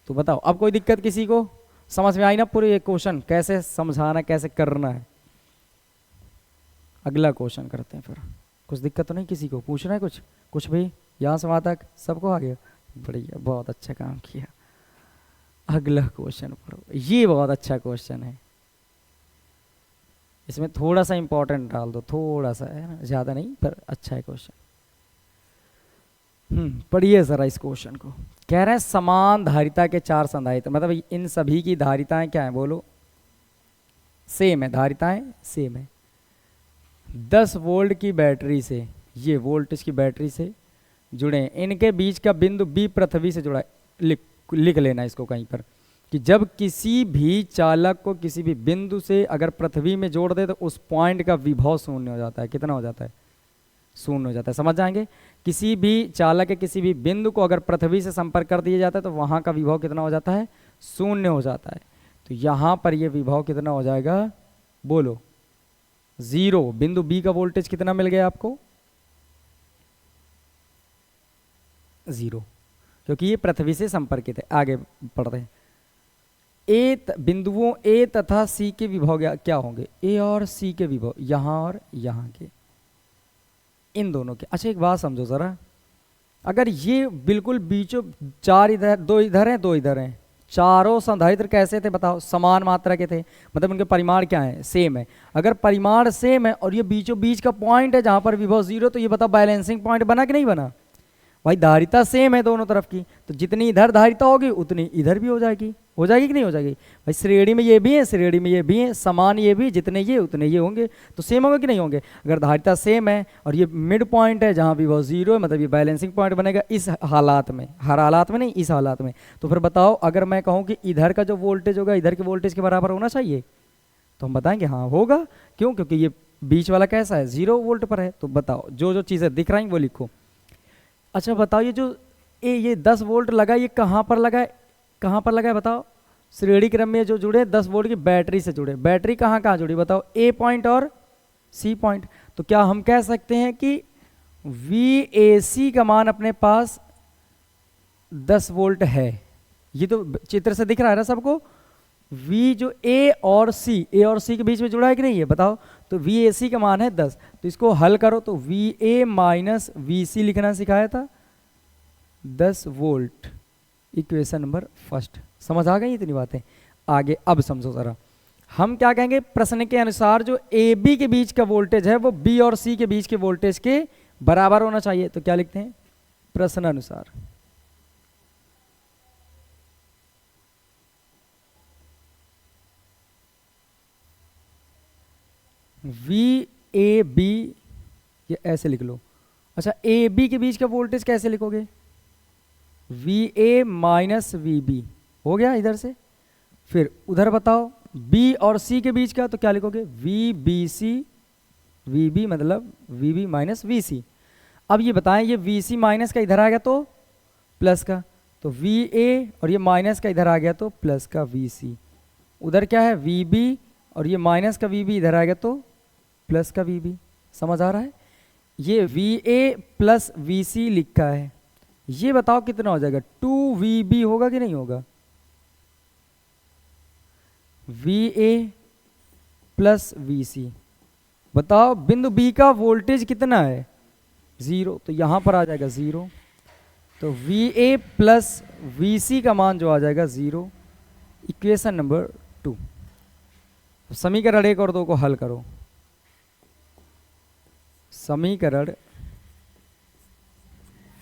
तो बताओ अब कोई दिक्कत किसी को? समझ में आई ना पूरे ये क्वेश्चन कैसे समझाना कैसे करना है? अगला क्वेश्चन करते हैं फिर। कुछ दिक्कत तो नहीं किसी को? पूछना है कुछ? कुछ भी यहाँ से वहाँ तक सबको आ गया? बढ़िया, बहुत अच्छा काम किया। अगला क्वेश्चन पढ़ो, ये बहुत अच्छा क्वेश्चन है, इसमें थोड़ा सा इंपॉर्टेंट डाल दो, थोड़ा सा है ना, ज़्यादा नहीं पर अच्छा है क्वेश्चन। पढ़िए ज़रा इस क्वेश्चन को। कह रहे हैं समान धारिता के 4 संधारित्र, मतलब इन सभी की धारिताएं क्या है बोलो? सेम है, धारिताएं सेम है। 10 वोल्ट की बैटरी से, ये वोल्टेज की बैटरी से जुड़े, इनके बीच का बिंदु B पृथ्वी से जुड़ा है। लिख लेना इसको कहीं पर कि जब किसी भी चालक को किसी भी बिंदु से अगर पृथ्वी में जोड़ दे तो उस पॉइंट का विभव शून्य हो जाता है। कितना हो जाता है? शून्य हो जाता है। समझ जाएंगे? किसी भी चालक के किसी भी बिंदु को अगर पृथ्वी से संपर्क कर दिया जाता है तो वहां का विभव कितना हो जाता है? शून्य हो जाता है। तो यहां पर यह विभव कितना हो जाएगा बोलो? 0। बिंदु बी का वोल्टेज कितना मिल गया आपको? 0, क्योंकि ये पृथ्वी से संपर्कित है। आगे पढ़ते हैं। बिंदुओं ए तथा सी के विभव क्या होंगे? ए और सी के विभव, यहां और यहां के, इन दोनों के। अच्छा एक बात समझो जरा, अगर ये बिल्कुल बीचों 4 इधर 2 इधर हैं 2 इधर हैं, चारों संधारित्र कैसे थे बताओ? समान मात्रा के थे, मतलब उनके परिमाण क्या है? सेम है। अगर परिमाण सेम है और ये बीचों बीच का पॉइंट है जहां पर विभव 0, तो ये बताओ बैलेंसिंग पॉइंट बना कि नहीं बना? भाई धारिता सेम है दोनों तरफ की, तो जितनी इधर धारिता होगी उतनी इधर भी हो जाएगी। हो जाएगी कि नहीं हो जाएगी? भाई श्रेणी में ये भी है, श्रेणी में ये भी है, समान ये भी, जितने ये उतने ये होंगे, तो सेम होंगे कि नहीं होंगे? अगर धारिता सेम है और ये मिड पॉइंट है जहाँ विभव 0 है, मतलब ये बैलेंसिंग पॉइंट बनेगा इस हालात में, हर हालात में नहीं, इस हालात में। तो फिर बताओ अगर मैं कहूँ कि इधर का जो वोल्टेज होगा इधर के वोल्टेज के बराबर होना चाहिए, तो हम बताएंगे हाँ होगा। क्यों? क्योंकि ये बीच वाला कैसा है? 0 वोल्ट पर है। तो बताओ जो जो चीज़ें दिख रही वो लिखो। अच्छा बताओ ये जो ये 10 वोल्ट लगा, ये कहाँ पर लगा है? कहाँ पर लगा है बताओ? श्रेणी क्रम में जो जुड़े 10 वोल्ट की बैटरी से जुड़े। बैटरी कहाँ कहाँ जुड़ी बताओ? ए पॉइंट और सी पॉइंट। तो क्या हम कह सकते हैं कि VAC का मान अपने पास 10 वोल्ट है? ये तो चित्र से दिख रहा है ना सबको। V जो A और C के बीच में जुड़ा है कि नहीं है बताओ? तो VAC का मान है 10। तो इसको हल करो तो VA माइनस VC लिखना सिखाया था, 10 वोल्ट। Equation number first. समझ आ गई इतनी बातें? आगे अब समझो जरा, हम क्या कहेंगे? प्रश्न के अनुसार जो AB के बीच का वोल्टेज है वो B और C के बीच के वोल्टेज के बराबर होना चाहिए। तो क्या लिखते हैं? प्रश्न अनुसार VAB, ये ऐसे लिख लो। अच्छा AB के बीच का वोल्टेज कैसे लिखोगे? VA माइनस VB हो गया इधर से। फिर उधर बताओ बी और सी के बीच का, तो क्या लिखोगे, V B C, V B मतलब V B minus V C. अब ये बताएं, ये वी सी माइनस का इधर आ गया तो प्लस का, तो वी ए, और ये माइनस का इधर आ गया तो प्लस का वी सी। उधर क्या है, वी बी, और ये माइनस का वी बी इधर आ गया तो प्लस का वी बी। समझ आ रहा है? ये वी ए प्लस वी सी लिखा है, ये बताओ कितना हो जाएगा, 2VB होगा कि नहीं होगा? VA प्लस VC, बताओ बिंदु B का वोल्टेज कितना है, 0, तो यहां पर आ जाएगा 0, तो VA प्लस VC का मान जो आ जाएगा 0। Equation number 2। समीकरण 1 और 2 को हल करो। समीकरण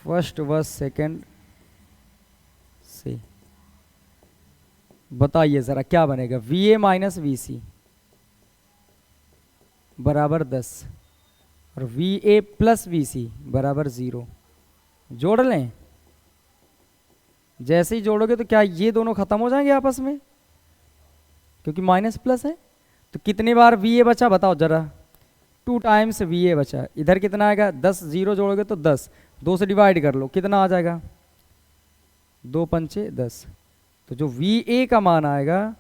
फर्स्ट व सेकंड से बताइए जरा क्या बनेगा। VA माइनस VC बराबर 10 और VA प्लस VC बराबर 0। जोड़ लें, जैसे ही जोड़ोगे तो क्या ये दोनों खत्म हो जाएंगे आपस में, क्योंकि माइनस प्लस है। तो कितनी बार VA बचा बताओ जरा, 2 टाइम्स VA बचा। इधर कितना आएगा, 10, 0 जोड़ोगे तो 10, 2 से डिवाइड कर लो, कितना आ जाएगा, 2 पंचे 10। तो जो VA का मान आएगा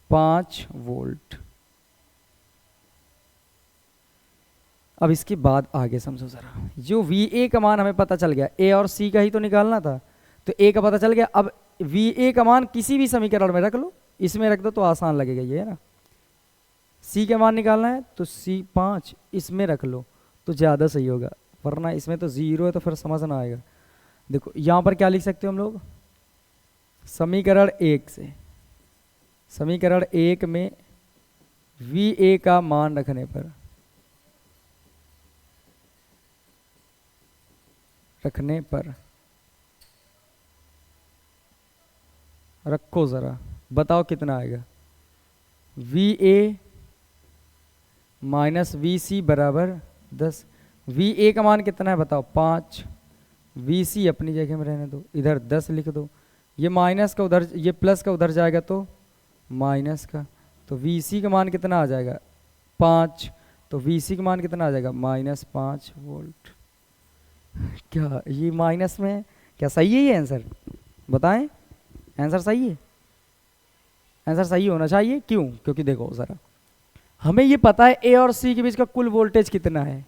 5 वोल्ट। अब इसके बाद आगे समझो जरा, जो VA का मान हमें पता चल गया, A और C का ही तो निकालना था, तो A का पता चल गया। अब VA का मान किसी भी समीकरण में रख लो, इसमें रख दो तो आसान लगेगा, ये है ना। C का मान निकालना है तो C 5 इसमें रख लो तो ज़्यादा सही होगा, वरना इसमें तो 0 है तो फिर समझ ना आएगा। देखो यहाँ पर क्या लिख सकते हो हम लोग, समीकरण 1 से, समीकरण 1 में VA का मान रखने पर, रखो ज़रा, बताओ कितना आएगा। VA माइनस VC बराबर 10। VA का मान कितना है बताओ, 5। VC अपनी जगह में रहने दो, इधर 10 लिख दो। ये माइनस का उधर, ये प्लस का उधर जाएगा तो माइनस का, तो VC का मान कितना आ जाएगा, 5। तो VC का मान कितना आ जाएगा, -5 वोल्ट। क्या ये माइनस में है? क्या सही है ये आंसर? बताएं, आंसर सही है? आंसर सही होना चाहिए, क्यों? क्योंकि देखो ज़रा, हमें ये पता है A और C के बीच का कुल वोल्टेज कितना है,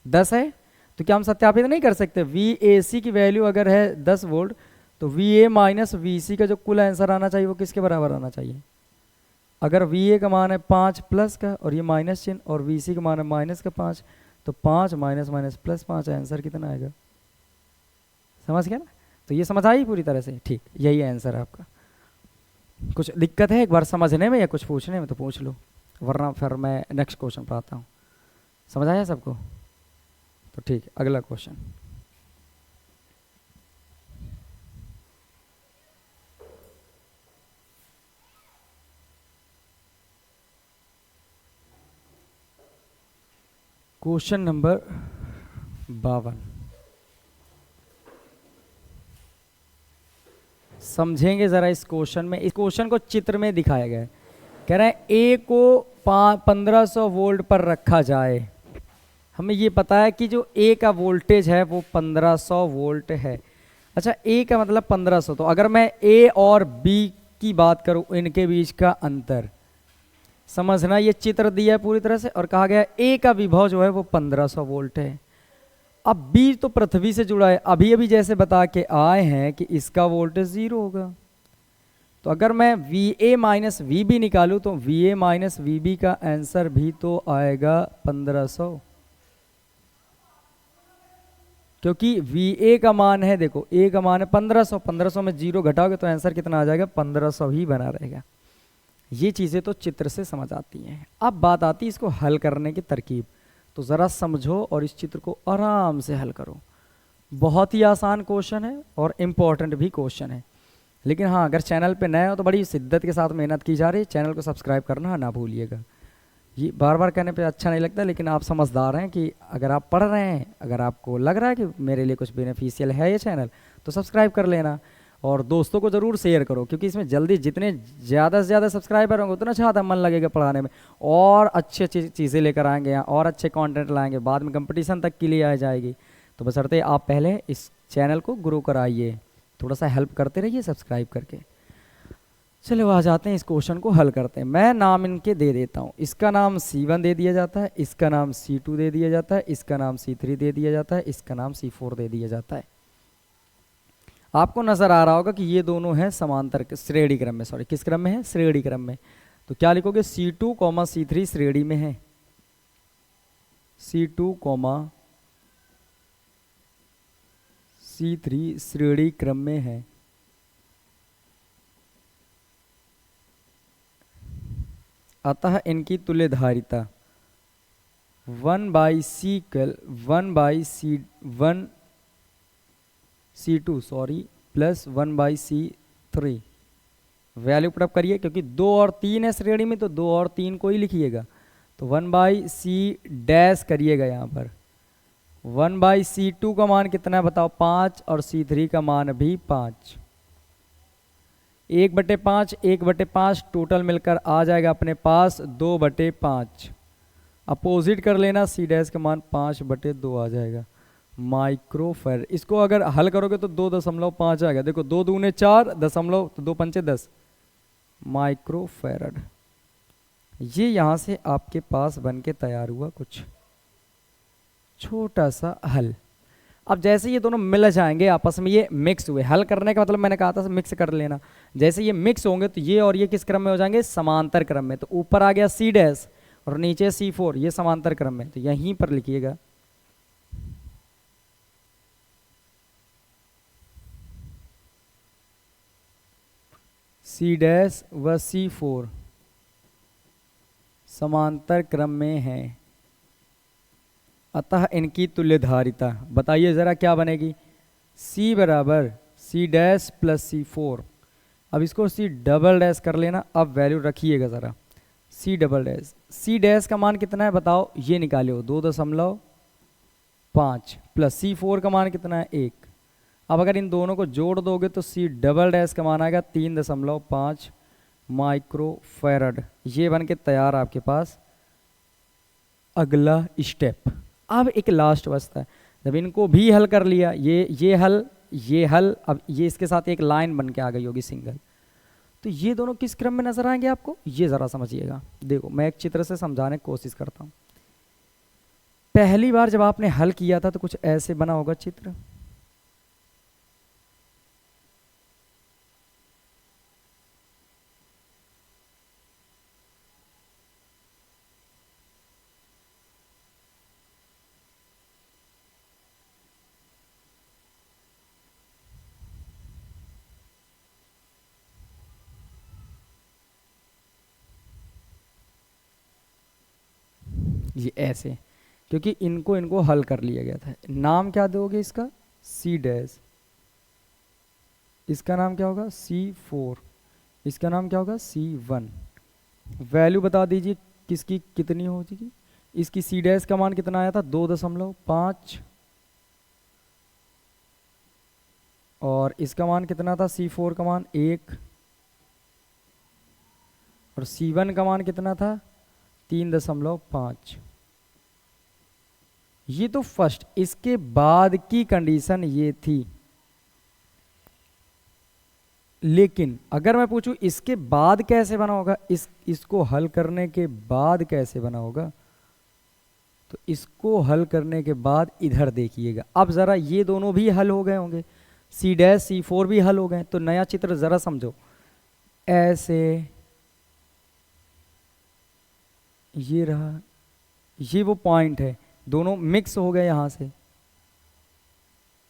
10 है। तो क्या हम सत्यापित नहीं कर सकते, VAC की वैल्यू अगर है 10 वोल्ट, तो VA माइनस VC का जो कुल आंसर आना चाहिए वो किसके बराबर आना चाहिए? अगर VA का मान है 5 प्लस का और ये माइनस चिन्ह, और VC का मान है माइनस का 5, तो 5 माइनस माइनस प्लस 5, आंसर कितना आएगा? समझ गया ना? तो ये समझ आई पूरी तरह से? ठीक, यही आंसर है आपका। कुछ दिक्कत है एक बार समझने में या कुछ पूछने में तो पूछ लो, वरना फिर मैं नेक्स्ट क्वेश्चन पर आता हूँ। समझ आया सबको? तो ठीक, अगला क्वेश्चन। क्वेश्चन नंबर 52 समझेंगे जरा इस क्वेश्चन में। इस क्वेश्चन को चित्र में दिखाया गया है, कह रहे हैं ए को 1500 वोल्ट पर रखा जाए। हमें ये पता है कि जो ए का वोल्टेज है वो 1500 वोल्ट है। अच्छा, ए का मतलब 1500, तो अगर मैं ए और बी की बात करूं, इनके बीच का अंतर समझना। ये चित्र दिया है पूरी तरह से और कहा गया ए का विभव जो है वो 1500 वोल्ट है। अब बी तो पृथ्वी से जुड़ा है, अभी अभी जैसे बता के आए हैं कि इसका वोल्टेज 0 होगा। तो अगर मैं VA माइनस VB निकालूं तो VA माइनस VB का आंसर भी तो आएगा 1500, क्योंकि VA का मान है, देखो A का मान है 1500, 1500 में 0 घटाओगे तो आंसर कितना आ जाएगा, 1500 ही बना रहेगा। ये चीज़ें तो चित्र से समझ आती हैं। अब बात आती है इसको हल करने की तरकीब, तो ज़रा समझो और इस चित्र को आराम से हल करो। बहुत ही आसान क्वेश्चन है और इम्पोर्टेंट भी क्वेश्चन है। लेकिन हाँ, अगर चैनल पे नए हो तो बड़ी शिद्दत के साथ मेहनत की जा रही है, चैनल को सब्सक्राइब करना ना भूलिएगा। ये बार बार कहने पे अच्छा नहीं लगता, लेकिन आप समझदार हैं कि अगर आप पढ़ रहे हैं, अगर आपको लग रहा है कि मेरे लिए कुछ बेनिफिशियल है ये चैनल, तो सब्सक्राइब कर लेना। और दोस्तों को ज़रूर शेयर करो, क्योंकि इसमें जल्दी जितने ज़्यादा से ज़्यादा सब्सक्राइबर होंगे उतना ज़्यादा मन लगेगा पढ़ाने में, और अच्छी अच्छी चीज़ें लेकर आएंगे यहाँ, और अच्छे कंटेंट लाएंगे, बाद में कंपटीशन तक के लिए आ जाएगी। तो बशर्ते आप पहले इस चैनल को ग्रो कराइए, थोड़ा सा हेल्प करते रहिए सब्सक्राइब करके। चलो आ जाते हैं, इस क्वेश्चन को हल करते हैं। मैं नाम इनके दे देता हूँ, इसका नाम C1 दे दिया जाता है, इसका नाम C2 दे दिया जाता है, इसका नाम C3 दे दिया जाता है, इसका नाम C4 दे दिया जाता है। आपको नजर आ रहा होगा कि ये दोनों हैं समांतर श्रेणी क्रम में, सॉरी किस क्रम में है, श्रेणी क्रम में। तो क्या लिखोगे, C2, C3 श्रेणी में है, C2, C3 श्रेणी क्रम में है। अतः इनकी तुल्यधारिता 1/C2 sorry plus 1/C3। Value put up करिए, क्योंकि 2 और 3 है श्रेणी में, तो 2 और 3 को ही लिखिएगा। तो 1/C करिएगा यहाँ पर। 1/C2 का मान कितना है बताओ, 5, और C3 का मान भी 5। 1/5 1/5 टोटल मिलकर आ जाएगा अपने पास 2/5। अपोजिट कर लेना, C' का मान 5/2 आ जाएगा माइक्रोफैरड। इसको अगर हल करोगे तो 2.5 आएगा। देखो 2 दूने 4, दशमलव तो 2 पंचे 10 माइक्रोफैरड। ये यहाँ से आपके पास बन के तैयार हुआ कुछ छोटा सा हल। अब जैसे ये दोनों मिल जाएंगे आपस में, ये मिक्स हुए, हल करने का मतलब मैंने कहा था मिक्स कर लेना। जैसे ये मिक्स होंगे तो ये और ये किस क्रम में हो जाएंगे, समांतर क्रम में। तो ऊपर आ गया C' और नीचे C4, ये समांतर क्रम में, तो यहीं पर लिखिएगा। C' व C4 समांतर क्रम में है, अतः इनकी तुल्यधारिता बताइए जरा क्या बनेगी। C बराबर C' प्लस C4। अब इसको C" कर लेना। अब वैल्यू रखिएगा ज़रा, C' का मान कितना है बताओ, ये निकालो 2.5 प्लस C4 का मान कितना है 1। अब अगर इन दोनों को जोड़ दोगे तो C" का मान आएगा 3.5 माइक्रोफैरड। ये बन के तैयार आपके पास अगला स्टेप। अब एक लास्ट बचता है, जब इनको भी हल कर लिया, ये हल, अब ये इसके साथ एक लाइन बन के आ गई होगी सिंगल, तो ये दोनों किस क्रम में नजर आएंगे आपको, ये जरा समझिएगा। देखो मैं एक चित्र से समझाने की कोशिश करता हूँ। पहली बार जब आपने हल किया था तो कुछ ऐसे बना होगा चित्र, ये ऐसे, क्योंकि इनको हल कर लिया गया था। नाम क्या दोगे इसका, C', इसका नाम क्या होगा C4, इसका नाम क्या होगा C1। वैल्यू बता दीजिए किसकी कितनी हो जाएगी। इसकी C' का मान कितना आया था 2.5, और इसका मान कितना था C4 का मान 1, और C1 का मान कितना था 3.5। ये तो फर्स्ट, इसके बाद की कंडीशन ये थी। लेकिन अगर मैं पूछूं इसके बाद कैसे बना होगा, इसको हल करने के बाद कैसे बना होगा, तो इसको हल करने के बाद इधर देखिएगा। अब जरा ये दोनों भी हल हो गए होंगे, C' C4 भी हल हो गए। तो नया चित्र जरा समझो, ऐसे ये रहा, ये वो पॉइंट है, दोनों मिक्स हो गए, यहां से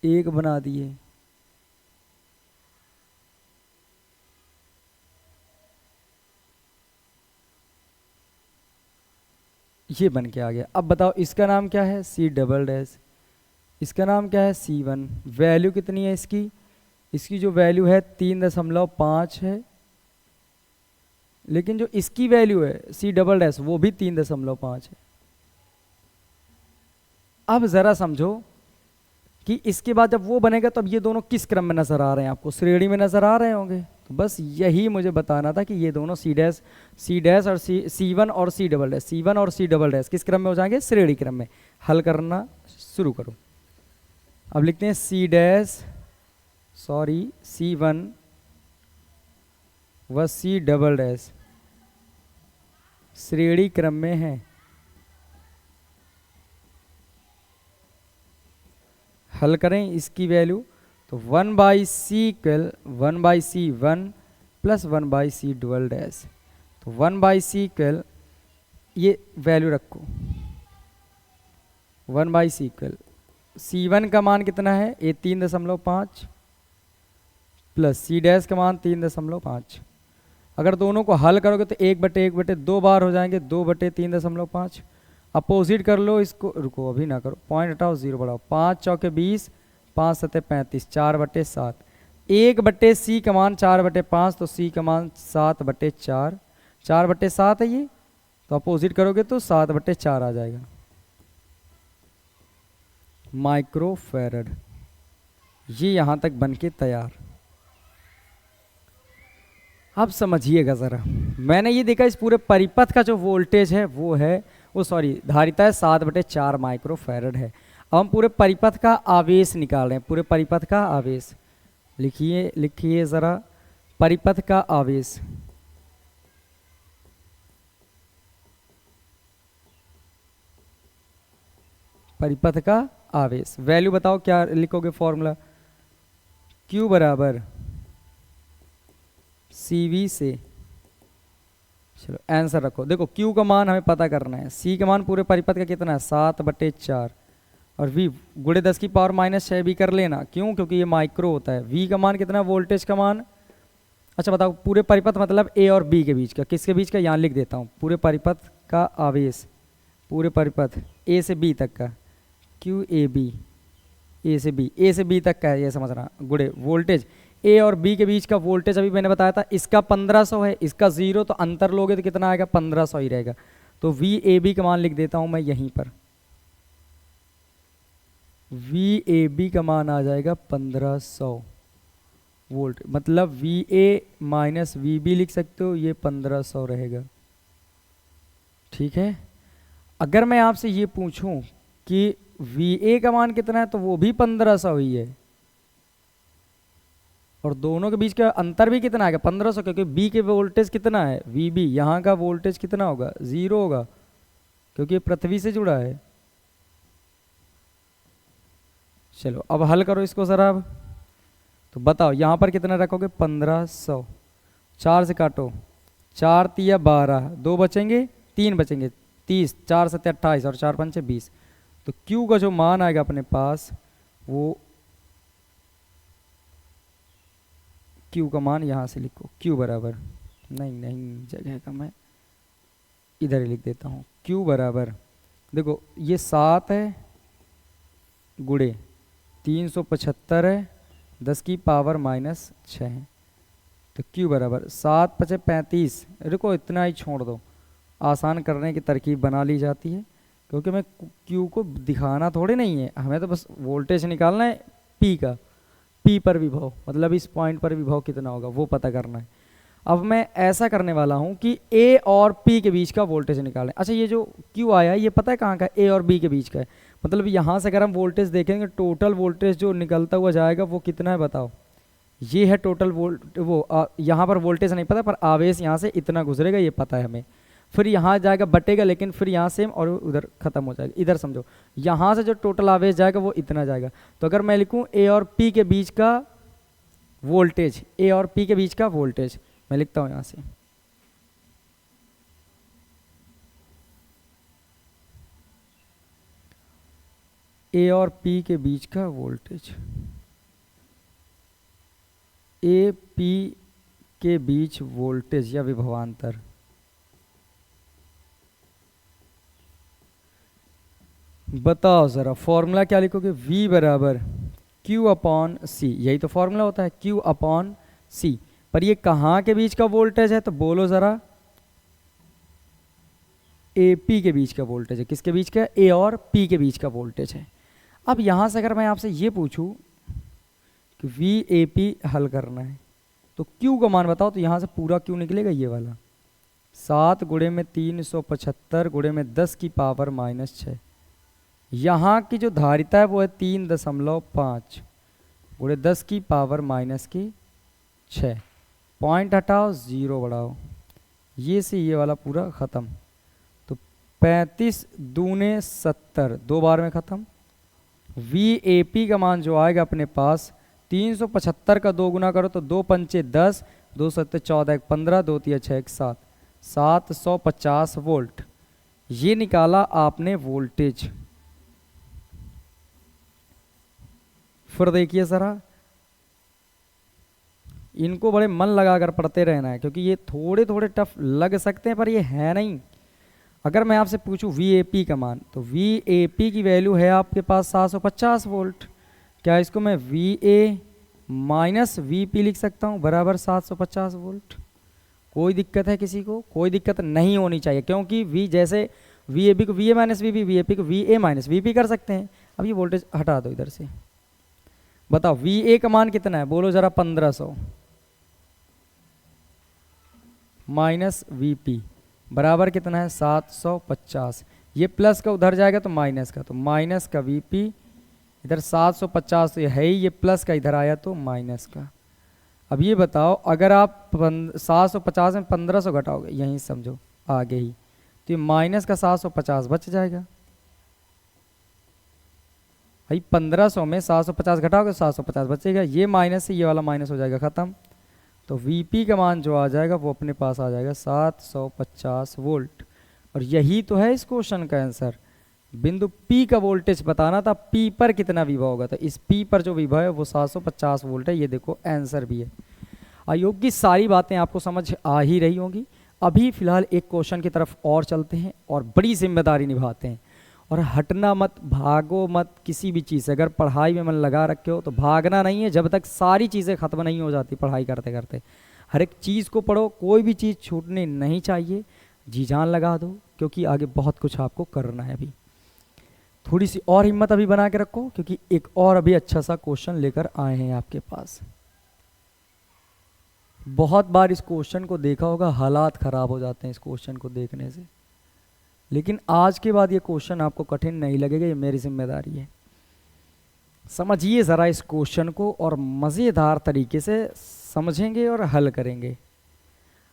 एक बना दिए। ये बन के आ गया। अब बताओ इसका नाम क्या है C', इसका नाम क्या है C1। वैल्यू कितनी है इसकी जो वैल्यू है 3.5 है, लेकिन जो इसकी वैल्यू है C' वो भी 3.5 है। अब जरा समझो कि इसके बाद जब वो बनेगा तब ये दोनों किस क्रम में नजर आ रहे हैं आपको, श्रेणी में नजर आ रहे होंगे। तो बस यही मुझे बताना था कि ये दोनों सी डैश और सी1 और सी डबल डैश, सी1 और सी डबल डैश किस क्रम में हो जाएंगे, श्रेणी क्रम में। हल करना शुरू करो। अब लिखते हैं सी1 व सी डबल डैश श्रेणी क्रम में है। हल करें इसकी वैल्यू, तो 1/c=1/c1 plus 1/c double dash. तो 1/c= ये वैल्यू रखो, 1/c= c1 का मान कितना है, ये 3.5 प्लस सी डैश का मान 3.5। अगर दोनों को हल करोगे तो 1/1/2 बार हो जाएंगे, 2/3.5। अपोजिट कर लो इसको, रुको अभी ना करो, पॉइंट हटाओ, 0 बढ़ाओ, 5 चौके 20, 5 सत्ते 35, 4/7। 1/c का मान 4/5, तो c का मान 7/4, 4/7 है ये, तो अपोजिट करोगे तो 7/4 आ जाएगा माइक्रोफैरड। ये यहां तक बन के तैयार। अब समझिएगा ज़रा, मैंने ये देखा इस पूरे परिपथ का जो वोल्टेज है वो है, धारिता है 7/4 माइक्रोफैरड है। अब हम पूरे परिपथ का आवेश निकाल रहे हैं, पूरे परिपथ का आवेश। लिखिए ज़रा, परिपथ का आवेश। परिपथ का आवेश, वैल्यू बताओ क्या लिखोगे फॉर्मूला, Q बराबर CV से, चलो आंसर रखो। देखो Q का मान हमें पता करना है, C का मान पूरे परिपथ का कितना है 7/4, और V गुणे 10⁻⁻6 भी कर लेना, क्यों, क्योंकि ये माइक्रो होता है। V का मान कितना है, वोल्टेज का मान। अच्छा बताओ, पूरे परिपथ मतलब A और B के बीच का, किसके बीच का, यहाँ लिख देता हूँ, पूरे परिपथ का आवेश, पूरे परिपथ A से B तक का, QAB, A से B तक का है, ये समझना, गुणे वोल्टेज A और B के बीच का वोल्टेज अभी मैंने बताया था, इसका 1500 है, इसका 0, तो अंतर लोगे तो कितना आएगा, 1500 ही रहेगा। तो VAB का मान लिख देता हूं मैं यहीं पर, VAB का मान आ जाएगा 1500 वोल्ट, मतलब VA माइनस VB लिख सकते हो, ये 1500 रहेगा। ठीक है। अगर मैं आपसे ये पूछूं कि VA का मान कितना है, तो वो भी 1500 ही है, और दोनों के बीच का अंतर भी कितना आएगा, 1500, क्योंकि B के वोल्टेज कितना है, VB, यहाँ का वोल्टेज कितना होगा, 0 होगा, क्योंकि ये पृथ्वी से जुड़ा है। चलो अब हल करो इसको जरा। अब तो बताओ यहाँ पर कितना रखोगे, 1500, 4 से काटो, 4 तिया 12, 2 बचेंगे, 3 बचेंगे, 30, 4 सत्ते 28 और 4 पंचे 20। तो Q का जो मान आएगा अपने पास, वो Q का मान यहाँ से लिखो, Q बराबर, नहीं जगह का मैं इधर ही लिख देता हूँ, Q बराबर, देखो ये 7 है गुणे 375 है, 10⁻⁻6 है, तो Q बराबर 7 × 35, रुको इतना ही छोड़ दो, आसान करने की तरकीब बना ली जाती है, क्योंकि मैं Q को दिखाना थोड़े नहीं है, हमें तो बस वोल्टेज निकालना है P का, P पर विभव, मतलब इस पॉइंट पर विभव कितना होगा वो पता करना है। अब मैं ऐसा करने वाला हूँ कि A और P के बीच का वोल्टेज निकालें। अच्छा ये जो Q आया है ये पता है कहाँ का, A और B के बीच का है, मतलब यहाँ से अगर हम वोल्टेज देखेंगे, टोटल वोल्टेज जो निकलता हुआ जाएगा वो कितना है बताओ, ये है टोटल यहाँ पर वोल्टेज नहीं पता, पर आवेश यहाँ से इतना गुजरेगा ये पता है हमें, फिर यहाँ जाएगा बटेगा, लेकिन फिर यहाँ सेम और उधर खत्म हो जाएगा। इधर समझो, यहाँ से जो टोटल आवेश जाएगा वो इतना जाएगा। तो अगर मैं लिखूँ A और P के बीच का वोल्टेज, A और P के बीच का वोल्टेज, मैं लिखता हूँ यहाँ से, A और P के बीच का वोल्टेज, A P के बीच वोल्टेज या विभवांतर, बताओ जरा फॉर्मूला क्या लिखोगे, V बराबर Q/C, यही तो फॉर्मूला होता है, Q/C। पर ये कहाँ के बीच का वोल्टेज है, तो बोलो जरा, AP के बीच का वोल्टेज है, किसके बीच का, A और P के बीच का वोल्टेज है। अब यहाँ से अगर मैं आपसे ये पूछूं कि VAP हल करना है तो Q का मान बताओ, तो यहाँ से पूरा Q निकलेगा ये वाला 7 गुणे में 375 गुणे में 10 की पावर -6। यहाँ की जो धारिता है वो है 3.5 गुणे 10 की पावर -6। पॉइंट हटाओ, 0 बढ़ाओ, ये से ये वाला पूरा ख़त्म। तो 35 दूने 70, 2 बार में ख़त्म। VAP का मान जो आएगा अपने पास 375 का 2 गुना करो तो 2 पंचे 10, 2 सत्ते 14, 15, 2 तिया 6, 7, 750 वोल्ट। ये निकाला आपने वोल्टेज। फिर देखिए ज़रा, इनको बड़े मन लगाकर पढ़ते रहना है क्योंकि ये थोड़े थोड़े टफ लग सकते हैं पर ये है नहीं। अगर मैं आपसे पूछूं VAP का मान, तो VAP की वैल्यू है आपके पास 750 वोल्ट। क्या इसको मैं VA माइनस VP लिख सकता हूं बराबर 750 वोल्ट? कोई दिक्कत है किसी को? कोई दिक्कत नहीं होनी चाहिए, क्योंकि V जैसे VAB को VA माइनस VP, VAP को VA माइनस VP कर सकते हैं। अब ये वोल्टेज हटा दो इधर से, बताओ VA का मान कितना है, बोलो जरा। 1500 माइनस VP बराबर कितना है 750। ये प्लस का उधर जाएगा तो माइनस का, तो माइनस का VP इधर 750 तो ये है ही, ये प्लस का इधर आया तो माइनस का। अब ये बताओ, अगर आप 750 में 1500 घटाओगे, यहीं समझो आगे ही, तो ये माइनस का 750 बच जाएगा। भाई 1500 में 750 घटाओगे 750 बचेगा, ये माइनस से ये वाला माइनस हो जाएगा, ख़त्म। तो VP का मान जो आ जाएगा वो अपने पास आ जाएगा 750 वोल्ट। और यही तो है इस क्वेश्चन का आंसर। बिंदु P का वोल्टेज बताना था, P पर कितना विभव होगा, तो इस P पर जो विभव है वो 750 वोल्ट है। ये देखो आंसर भी है। आई होप की सारी बातें आपको समझ आ ही रही होंगी। अभी फिलहाल एक क्वेश्चन की तरफ और चलते हैं और बड़ी जिम्मेदारी निभाते हैं। और हटना मत, भागो मत किसी भी चीज़ से। अगर पढ़ाई में मन लगा रखे हो तो भागना नहीं है जब तक सारी चीज़ें ख़त्म नहीं हो जाती। पढ़ाई करते करते हर एक चीज़ को पढ़ो, कोई भी चीज़ छूटनी नहीं चाहिए। जी जान लगा दो, क्योंकि आगे बहुत कुछ आपको करना है। अभी थोड़ी सी और हिम्मत अभी बना के रखो, क्योंकि एक और अभी अच्छा सा क्वेश्चन लेकर आए हैं आपके पास। बहुत बार इस क्वेश्चन को देखा होगा, हालात ख़राब हो जाते हैं इस क्वेश्चन को देखने से, लेकिन आज के बाद ये क्वेश्चन आपको कठिन नहीं लगेगा, ये मेरी जिम्मेदारी है। समझिए ज़रा इस क्वेश्चन को और मज़ेदार तरीके से समझेंगे और हल करेंगे।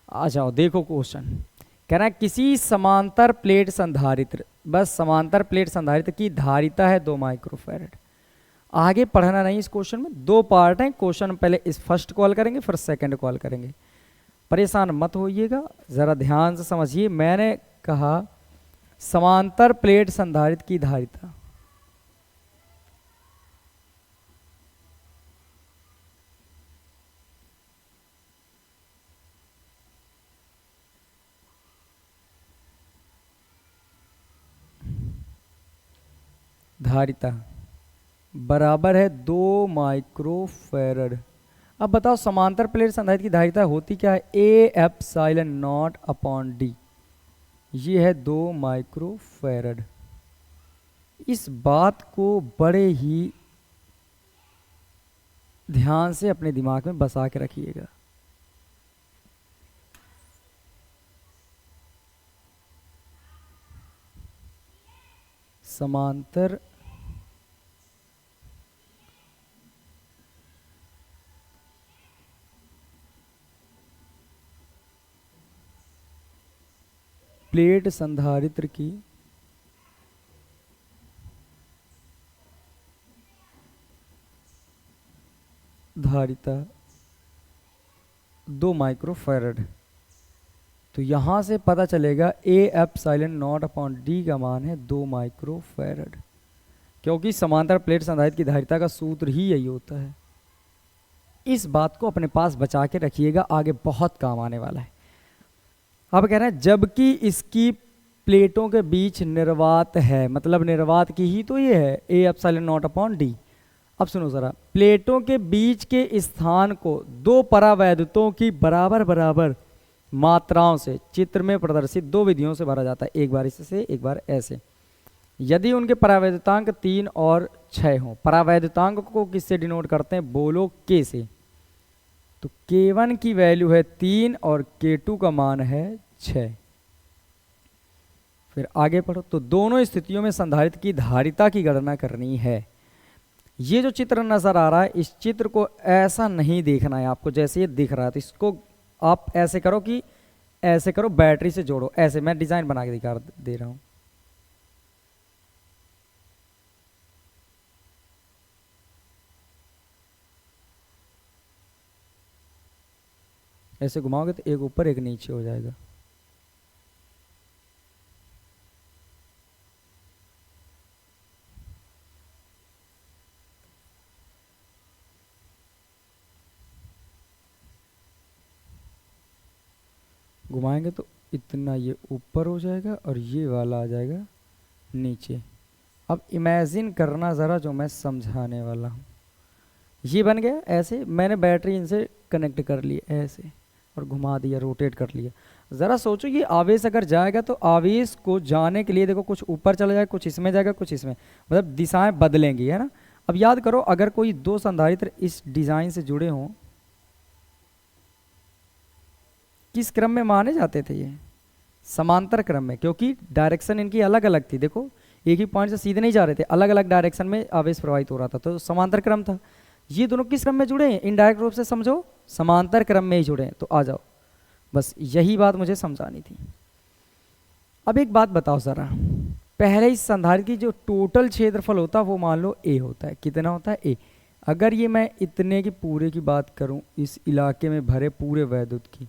आ जाओ, देखो क्वेश्चन कह रहा है किसी समांतर प्लेट संधारित्र, बस समांतर प्लेट संधारित्र की धारिता है 2 माइक्रोफैरड। आगे पढ़ना नहीं इस क्वेश्चन में, 2 पार्ट हैं क्वेश्चन। पहले इस फर्स्ट को हल करेंगे, फिर सेकंड को हल करेंगे। परेशान मत होइएगा, ज़रा ध्यान से समझिए। मैंने कहा समांतर प्लेट संधारित्र की धारिता, धारिता बराबर है 2 माइक्रोफैरड। अब बताओ समांतर प्लेट संधारित्र की धारिता होती क्या है, A∈0/d। ये है 2 माइक्रोफैरड। इस बात को बड़े ही ध्यान से अपने दिमाग में बसा के रखिएगा। समांतर प्लेट संधारित्र की धारिता 2 माइक्रोफैरड। तो यहाँ से पता चलेगा A∈0/d का मान है 2 माइक्रोफैरड, क्योंकि समांतर प्लेट संधारित्र की धारिता का सूत्र ही यही होता है। इस बात को अपने पास बचा के रखिएगा, आगे बहुत काम आने वाला है। अब कह रहे हैं जबकि इसकी प्लेटों के बीच निर्वात है, मतलब निर्वात की ही तो ये है A∈0/d। अब सुनो ज़रा, प्लेटों के बीच के स्थान को 2 परावैद्युतों की बराबर बराबर मात्राओं से चित्र में प्रदर्शित 2 विधियों से भरा जाता है, एक बार इससे एक बार ऐसे। यदि उनके परावैद्युतांक 3 और 6 हो। परावैद्युतांक को किससे डिनोट करते हैं, बोलो के से। तो K1 की वैल्यू है 3 और K2 का मान है 6। फिर आगे पढ़ो। तो दोनों स्थितियों में संधारित्र की धारिता की गणना करनी है। ये जो चित्र नजर आ रहा है, इस चित्र को ऐसा नहीं देखना है आपको जैसे ये दिख रहा है, तो इसको आप ऐसे करो कि ऐसे करो, बैटरी से जोड़ो, ऐसे मैं डिजाइन बना के दिखा दे रहा हूं। ऐसे घुमाओगे तो एक ऊपर एक नीचे हो जाएगा। घुमाएंगे तो इतना ये ऊपर हो जाएगा और ये वाला आ जाएगा नीचे। अब इमेजिन करना ज़रा जो मैं समझाने वाला हूँ। ये बन गया ऐसे, मैंने बैटरी इनसे कनेक्ट कर ली ऐसे और घुमा दिया, रोटेट कर लिया। ज़रा सोचो ये आवेश अगर जाएगा तो आवेश को जाने के लिए देखो कुछ ऊपर चला जाएगा, कुछ इसमें जाएगा, कुछ इसमें, मतलब दिशाएं बदलेंगी, है ना। अब याद करो अगर कोई दो संधारित्र इस डिज़ाइन से जुड़े हों, किस क्रम में माने जाते थे ये, समांतर क्रम में, क्योंकि डायरेक्शन इनकी अलग अलग थी। देखो एक ही पॉइंट से सीधे नहीं जा रहे थे, अलग अलग डायरेक्शन में आवेश प्रवाहित हो रहा था, तो समांतर क्रम था। ये दोनों किस क्रम में जुड़े हैं, इनडायरेक्ट रूप से समझो, समांतर क्रम में ही जुड़े हैं। तो आ जाओ, बस यही बात मुझे समझानी थी। अब एक बात बताओ जरा, पहले इस संधारित्र की जो टोटल क्षेत्रफल होता है वो मान लो ए होता है। कितना होता है, ए। अगर ये मैं इतने की पूरे की बात करूं, इस इलाके में भरे पूरे वैद्युत की,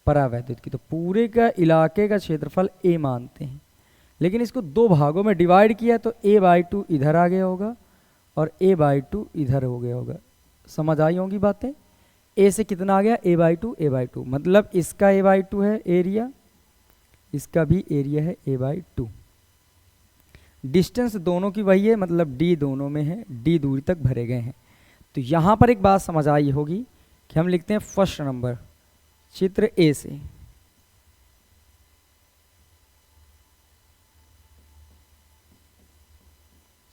परावैद्युत की, तो पूरे का इलाके का क्षेत्रफल ए मानते हैं। लेकिन इसको दो भागों में डिवाइड किया तो a/2 इधर आ गया होगा और a/2 इधर हो गया होगा। समझ आई होंगी बातें। ए से कितना आ गया, a/2 मतलब इसका a/2 है एरिया, इसका भी एरिया है a/2। डिस्टेंस दोनों की वही है, मतलब d दोनों में है, d दूरी तक भरे गए हैं। तो यहां पर एक बात समझ आई होगी कि हम लिखते हैं फर्स्ट नंबर चित्र ए से।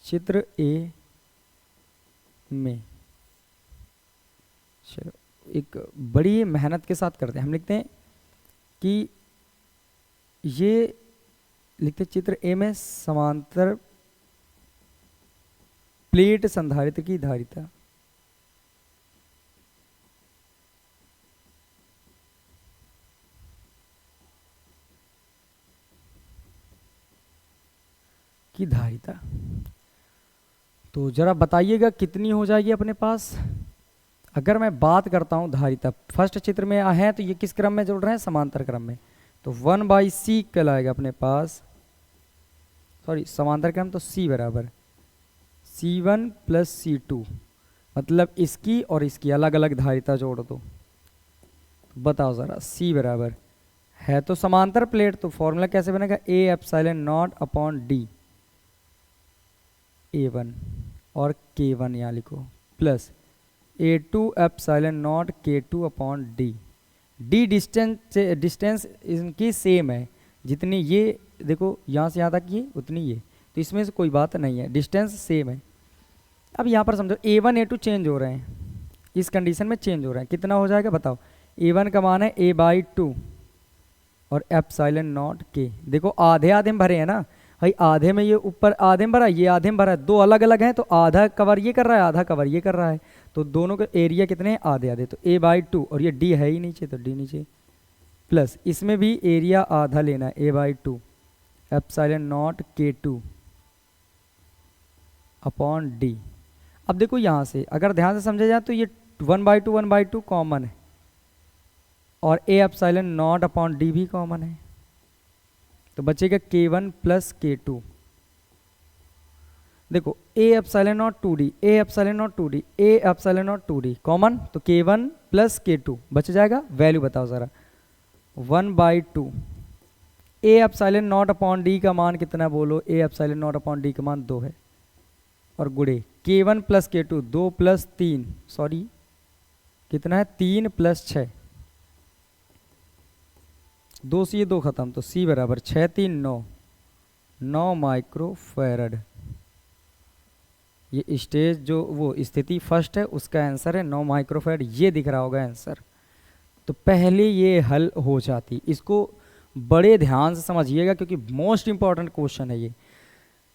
चित्र ए में चलो एक बड़ी मेहनत के साथ करते हैं। हम लिखते हैं कि ये लिखते चित्र ए में समांतर प्लेट संधारित्र की धारिता की धारिता। तो जरा बताइएगा कितनी हो जाएगी अपने पास। अगर मैं बात करता हूं धारिता, फर्स्ट चित्र में है तो ये किस क्रम में जुड़ रहे हैं, समांतर क्रम में। तो 1/c कहलाएगा अपने पास, सॉरी समांतर क्रम, तो c बराबर C1 + C2, मतलब इसकी और इसकी अलग अलग धारिता जोड़ दो। बताओ जरा, c बराबर है तो समांतर प्लेट, तो फॉर्मूला कैसे बनेगा, A/0/d A1 और K1 यहाँ लिखो, प्लस A2/0 D डिस्टेंस इनकी सेम है, जितनी ये देखो यहाँ से यहाँ तक ये उतनी ये, तो इसमें से कोई बात नहीं है, डिस्टेंस सेम है। अब यहाँ पर समझो A1 A2 चेंज हो रहे हैं, इस कंडीशन में चेंज हो रहे हैं। कितना हो जाएगा बताओ, A1 का मान है a/2 और ε0 k। देखो आधे आधे में भरे हैं ना भाई, आधे में ये ऊपर आधे में भरा, ये आधे में भरा है, दो अलग अलग हैं, तो आधा कवर ये कर रहा है, आधा कवर ये कर रहा है, तो दोनों के एरिया कितने हैं, आधे आधे। तो a/2 और ये d है ही नीचे, तो d नीचे, प्लस इसमें भी एरिया आधा लेना है, a/2 ε0 k2 अपॉन d। अब देखो यहाँ से अगर ध्यान से समझे जाए तो ये 1/2 कॉमन है और a/0 अपॉन d भी कॉमन है, तो बचेगा K1 + K2। देखो a/0 2d a/0 2d common, तो K1 + K2 बच जाएगा। वैल्यू बताओ जरा, 1/2 a/0 अपॉन d का मान कितना, बोलो a/0 अपॉन d का मान 2 है, और गुड़े K1 + K2 2 + 3, सॉरी कितना है 3 + 6, 2 से ये 2 खत्म, तो C बराबर 6 3 9 माइक्रोफैरड। ये स्टेज जो वो स्थिति फर्स्ट है उसका आंसर है 9 माइक्रोफैराड, ये दिख रहा होगा आंसर। तो पहले ये हल हो जाती, इसको बड़े ध्यान से समझिएगा क्योंकि मोस्ट इंपॉर्टेंट क्वेश्चन है ये।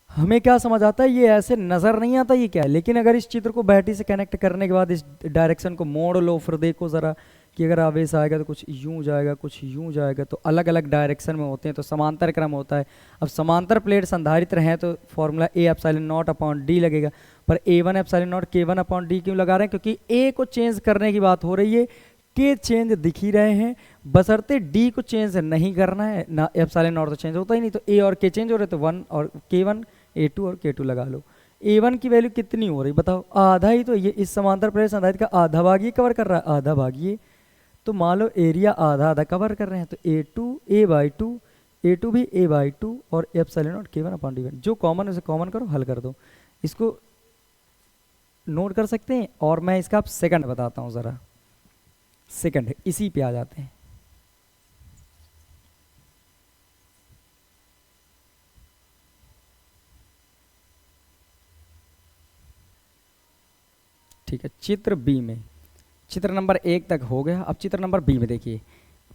हमें क्या समझ आता है, ये ऐसे नज़र नहीं आता ये क्या है, लेकिन अगर इस चित्र को बैटरी से कनेक्ट करने के बाद इस डायरेक्शन को मोड़ लो, फिर देखो ज़रा कि अगर आवेश आएगा तो कुछ यूं जाएगा, कुछ यूं जाएगा, तो अलग अलग डायरेक्शन में होते हैं, तो समांतर क्रम होता है। अब समांतर प्लेट संधारित्र हैं तो formula A epsilon not upon D लगेगा, पर A1 epsilon not K1 upon D क्यों लगा रहे हैं, क्योंकि ए को चेंज करने की बात हो रही है, के चेंज दिख ही रहे हैं, बशर्ते डी को चेंज नहीं करना है ना, एप्सिलॉन नॉट तो चेंज होता ही नहीं, तो ए और के चेंज हो रहे तो 1 और K1 A2 और K2 लगा लो। A1 की वैल्यू कितनी हो रही बताओ, आधा ही तो, ये इस समांतर प्लेट संधारित्र का आधा भाग ये कवर कर रहा है, आधा भाग ये, तो मान लो एरिया आधा आधा कवर कर रहे हैं, तो A2 A/2, A2 भी A/2 और epsilon not K1 upon D1, जो कॉमन है उसे कॉमन करो, हल कर दो। इसको नोट कर सकते हैं, और मैं इसका आप सेकंड बताता हूँ ज़रा, सेकंड इसी पे आ जाते हैं। ठीक है, चित्र बी में, चित्र नंबर 1 तक हो गया, अब चित्र नंबर बी में देखिए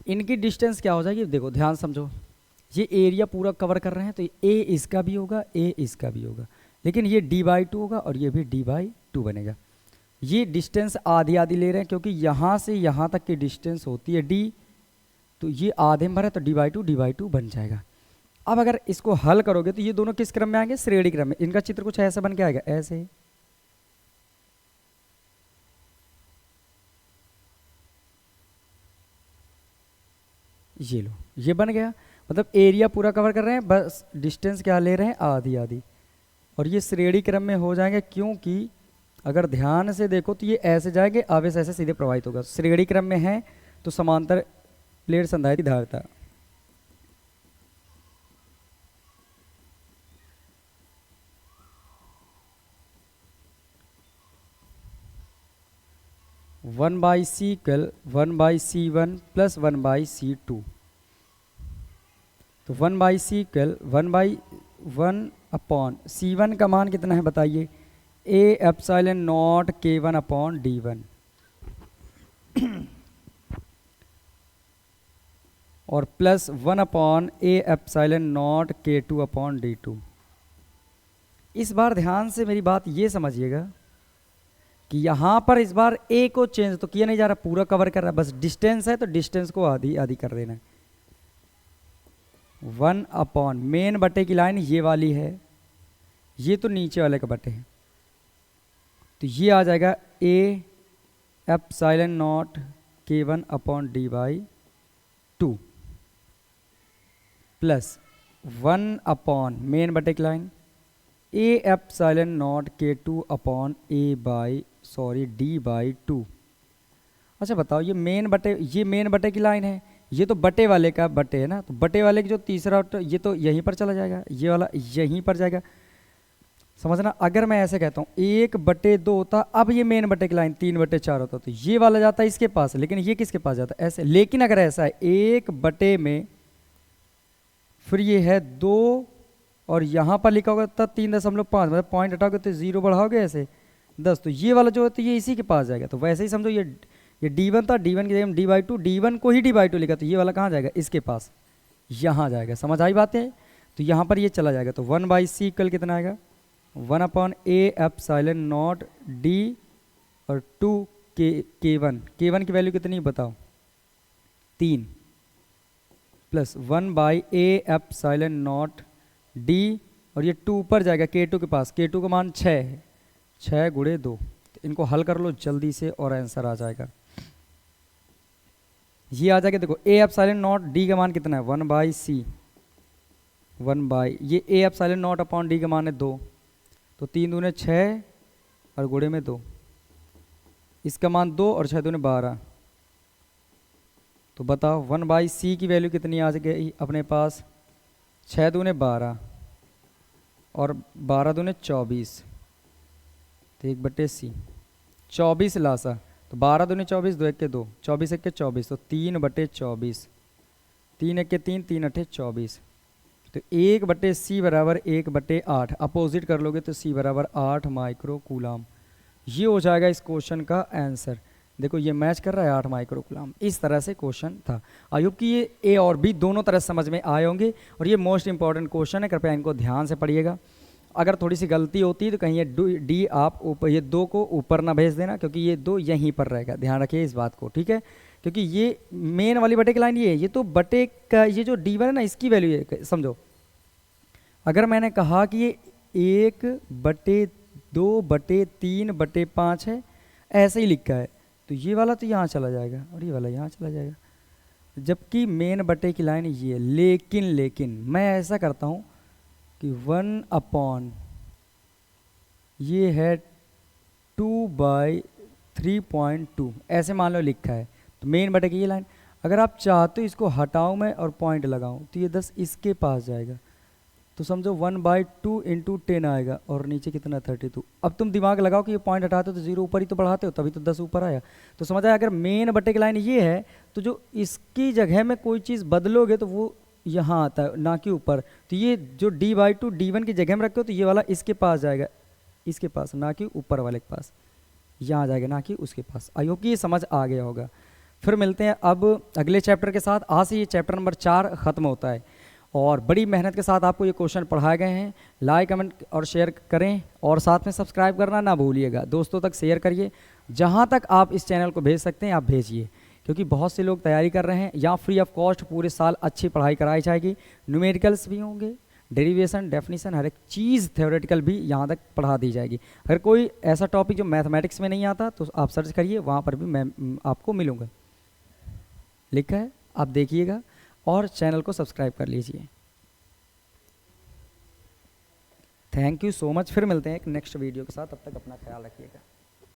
इनकी डिस्टेंस क्या हो जाएगी, देखो ध्यान समझो, ये एरिया पूरा कवर कर रहे हैं तो ए इसका भी होगा, ए इसका भी होगा, लेकिन ये D/2 होगा और ये भी D/2 बनेगा। ये डिस्टेंस आधी आधी ले रहे हैं क्योंकि यहाँ से यहाँ तक की डिस्टेंस होती है D, तो ये आधे में भरा तो D/2 बन जाएगा। अब अगर इसको हल करोगे तो ये दोनों किस क्रम में आएंगे, श्रेणी क्रम में, इनका चित्र कुछ ऐसा बन के आएगा, ऐसे, ये लो ये बन गया, मतलब एरिया पूरा कवर कर रहे हैं, बस डिस्टेंस क्या ले रहे हैं, आधी आधी, और ये श्रेणी क्रम में हो जाएंगे क्योंकि अगर ध्यान से देखो तो ये ऐसे जाएंगे, आवेश ऐसे सीधे प्रवाहित होगा, श्रेणी क्रम में है तो समांतर प्लेट संधारित्र की धारिता, one by C equal 1/C1 plus 1/C2, तो 1/C इक्वल 1/1 अपॉन C1 का मान कितना है बताइए, A epsilon not K1 upon D1 और plus 1 upon A epsilon not K2 upon D2। इस बार ध्यान से मेरी बात ये समझिएगा कि यहाँ पर इस बार ए को चेंज तो किया नहीं जा रहा, पूरा कवर कर रहा है, बस डिस्टेंस है तो डिस्टेंस को आधी आधी कर देना है। 1 अपॉन मेन बटे की लाइन ये वाली है, ये तो नीचे वाले का बटे है, तो ये आ जाएगा A epsilon not K1 upon D/2 plus 1 upon main बटे की line A epsilon not K2 upon D/2। अच्छा बताओ, ये मेन बटे की लाइन है, ये तो बटे वाले का बटे है ना, तो बटे वाले की जो तीसरा ये तो यहीं पर चला जाएगा, ये वाला यहीं पर जाएगा, समझना। अगर मैं ऐसे कहता हूँ 1/2 होता, अब ये मेन बटे की लाइन 3/4 होता, तो ये वाला जाता है इसके पास, लेकिन ये किसके पास जाता है, ऐसे। लेकिन अगर ऐसा है 1 में फिर ये है 2 और यहाँ पर लिखा होगा तब 3.5, मतलब पॉइंट हटाओगे तो 0 बढ़ाओगे ऐसे 10, तो ये वाला जो है तो ये इसी के पास जाएगा। तो वैसे ही समझो ये D1 था, D1 की जगह D/2, D1 को ही D/2 लिखा, तो ये वाला कहाँ जाएगा, इसके पास, यहाँ जाएगा। समझ आई बातें, तो यहाँ पर ये चला जाएगा, तो 1/C इक्वल कितना आएगा, 1 upon A epsilon not D और 2 K1 की वैल्यू कितनी बताओ, 3 plus 1/A epsilon not D और ये 2 ऊपर जाएगा K2 के पास, K2 का मान 6 है, 6 गुणे 2, तो इनको हल कर लो जल्दी से और आंसर आ जाएगा। ये आ जाएगा, देखो ए एप्सिलॉन नॉट D का मान कितना है 1/C, ये A epsilon not upon D का मान है 2, तो 3 दूने 6 और गुणे में 2, इसका मान 2 और 6 दूने 12, तो बताओ 1/C की वैल्यू कितनी आ गई अपने पास, 6 दूने 12 और 12 दूने 24, तो 1/C 24 लासा, तो 12 दूने 24, 2 1 के 2, 24 1 के 24, तो 3/24, 3 1 के 3, 3 8 24, तो 1/c बराबर 1/8, अपोजिट कर लोगे तो c बराबर 8 माइक्रो कूलाम। ये हो जाएगा इस क्वेश्चन का आंसर। देखो ये मैच कर रहा है 8 माइक्रो कूलाम। इस तरह से क्वेश्चन था। आई होप कि ये ए और बी दोनों तरह समझ में आए होंगे, और ये मोस्ट इंपॉर्टेंट क्वेश्चन है, कृपया इनको ध्यान से पढ़िएगा। अगर थोड़ी सी गलती होती है तो कहीं ये डी आप ऊपर, ये 2 को ऊपर ना भेज देना, क्योंकि ये 2 यहीं पर रहेगा, ध्यान रखिए इस बात को, ठीक है। क्योंकि ये मेन वाली बटे की लाइन ये है, ये तो बटे का ये जो डी है ना, इसकी वैल्यू है, समझो। अगर मैंने कहा कि ये 1/2/3/5 है, ऐसे ही लिखा है, तो ये वाला तो यहाँ चला जाएगा और ये वाला यहाँ चला जाएगा, जबकि मेन बटे की लाइन ये है। लेकिन मैं ऐसा करता हूँ कि 1/, ये है 2/3.2, ऐसे मान लो लिखा है, तो मेन बटे की ये लाइन। अगर आप चाहते हो इसको हटाऊं मैं और पॉइंट लगाऊं, तो ये 10 इसके पास जाएगा, तो समझो 1/2 × 10 आएगा, और नीचे कितना 32। अब तुम दिमाग लगाओ कि ये पॉइंट हटाते हो तो 0 ऊपर ही तो बढ़ाते हो, तभी तो 10 ऊपर आया। तो समझ आया, अगर मेन बटे की लाइन ये है, तो जो इसकी जगह में कोई चीज़ बदलोगे तो वो यहाँ आता है, ना कि ऊपर। तो ये जो d/2 d1 की जगह में रखे हो, तो ये वाला इसके पास जाएगा, इसके पास, ना कि ऊपर वाले के पास, यहाँ जाएगा, ना कि उसके पास। आई होप कि ये समझ आ गया होगा। फिर मिलते हैं अब अगले चैप्टर के साथ। आज से ये चैप्टर नंबर 4 खत्म होता है, और बड़ी मेहनत के साथ आपको ये क्वेश्चन पढ़ाए गए हैं। लाइक, कमेंट और शेयर करें, और साथ में सब्सक्राइब करना ना भूलिएगा। दोस्तों तक शेयर करिए, जहाँ तक आप इस चैनल को भेज सकते हैं आप भेजिए, क्योंकि बहुत से लोग तैयारी कर रहे हैं। यहाँ फ्री ऑफ कॉस्ट पूरे साल अच्छी पढ़ाई कराई जाएगी। न्यूमेरिकल्स भी होंगे, डेरिवेशन, डेफिनेशन, हर एक चीज़ थ्योरेटिकल भी यहाँ तक पढ़ा दी जाएगी। अगर कोई ऐसा टॉपिक जो मैथमेटिक्स में नहीं आता तो आप सर्च करिए, वहाँ पर भी मैं आपको मिलूँगा, लिखा है, आप देखिएगा और चैनल को सब्सक्राइब कर लीजिए। Thank you so much. फिर मिलते हैं एक नेक्स्ट वीडियो के साथ, तब तक अपना ख्याल रखिएगा।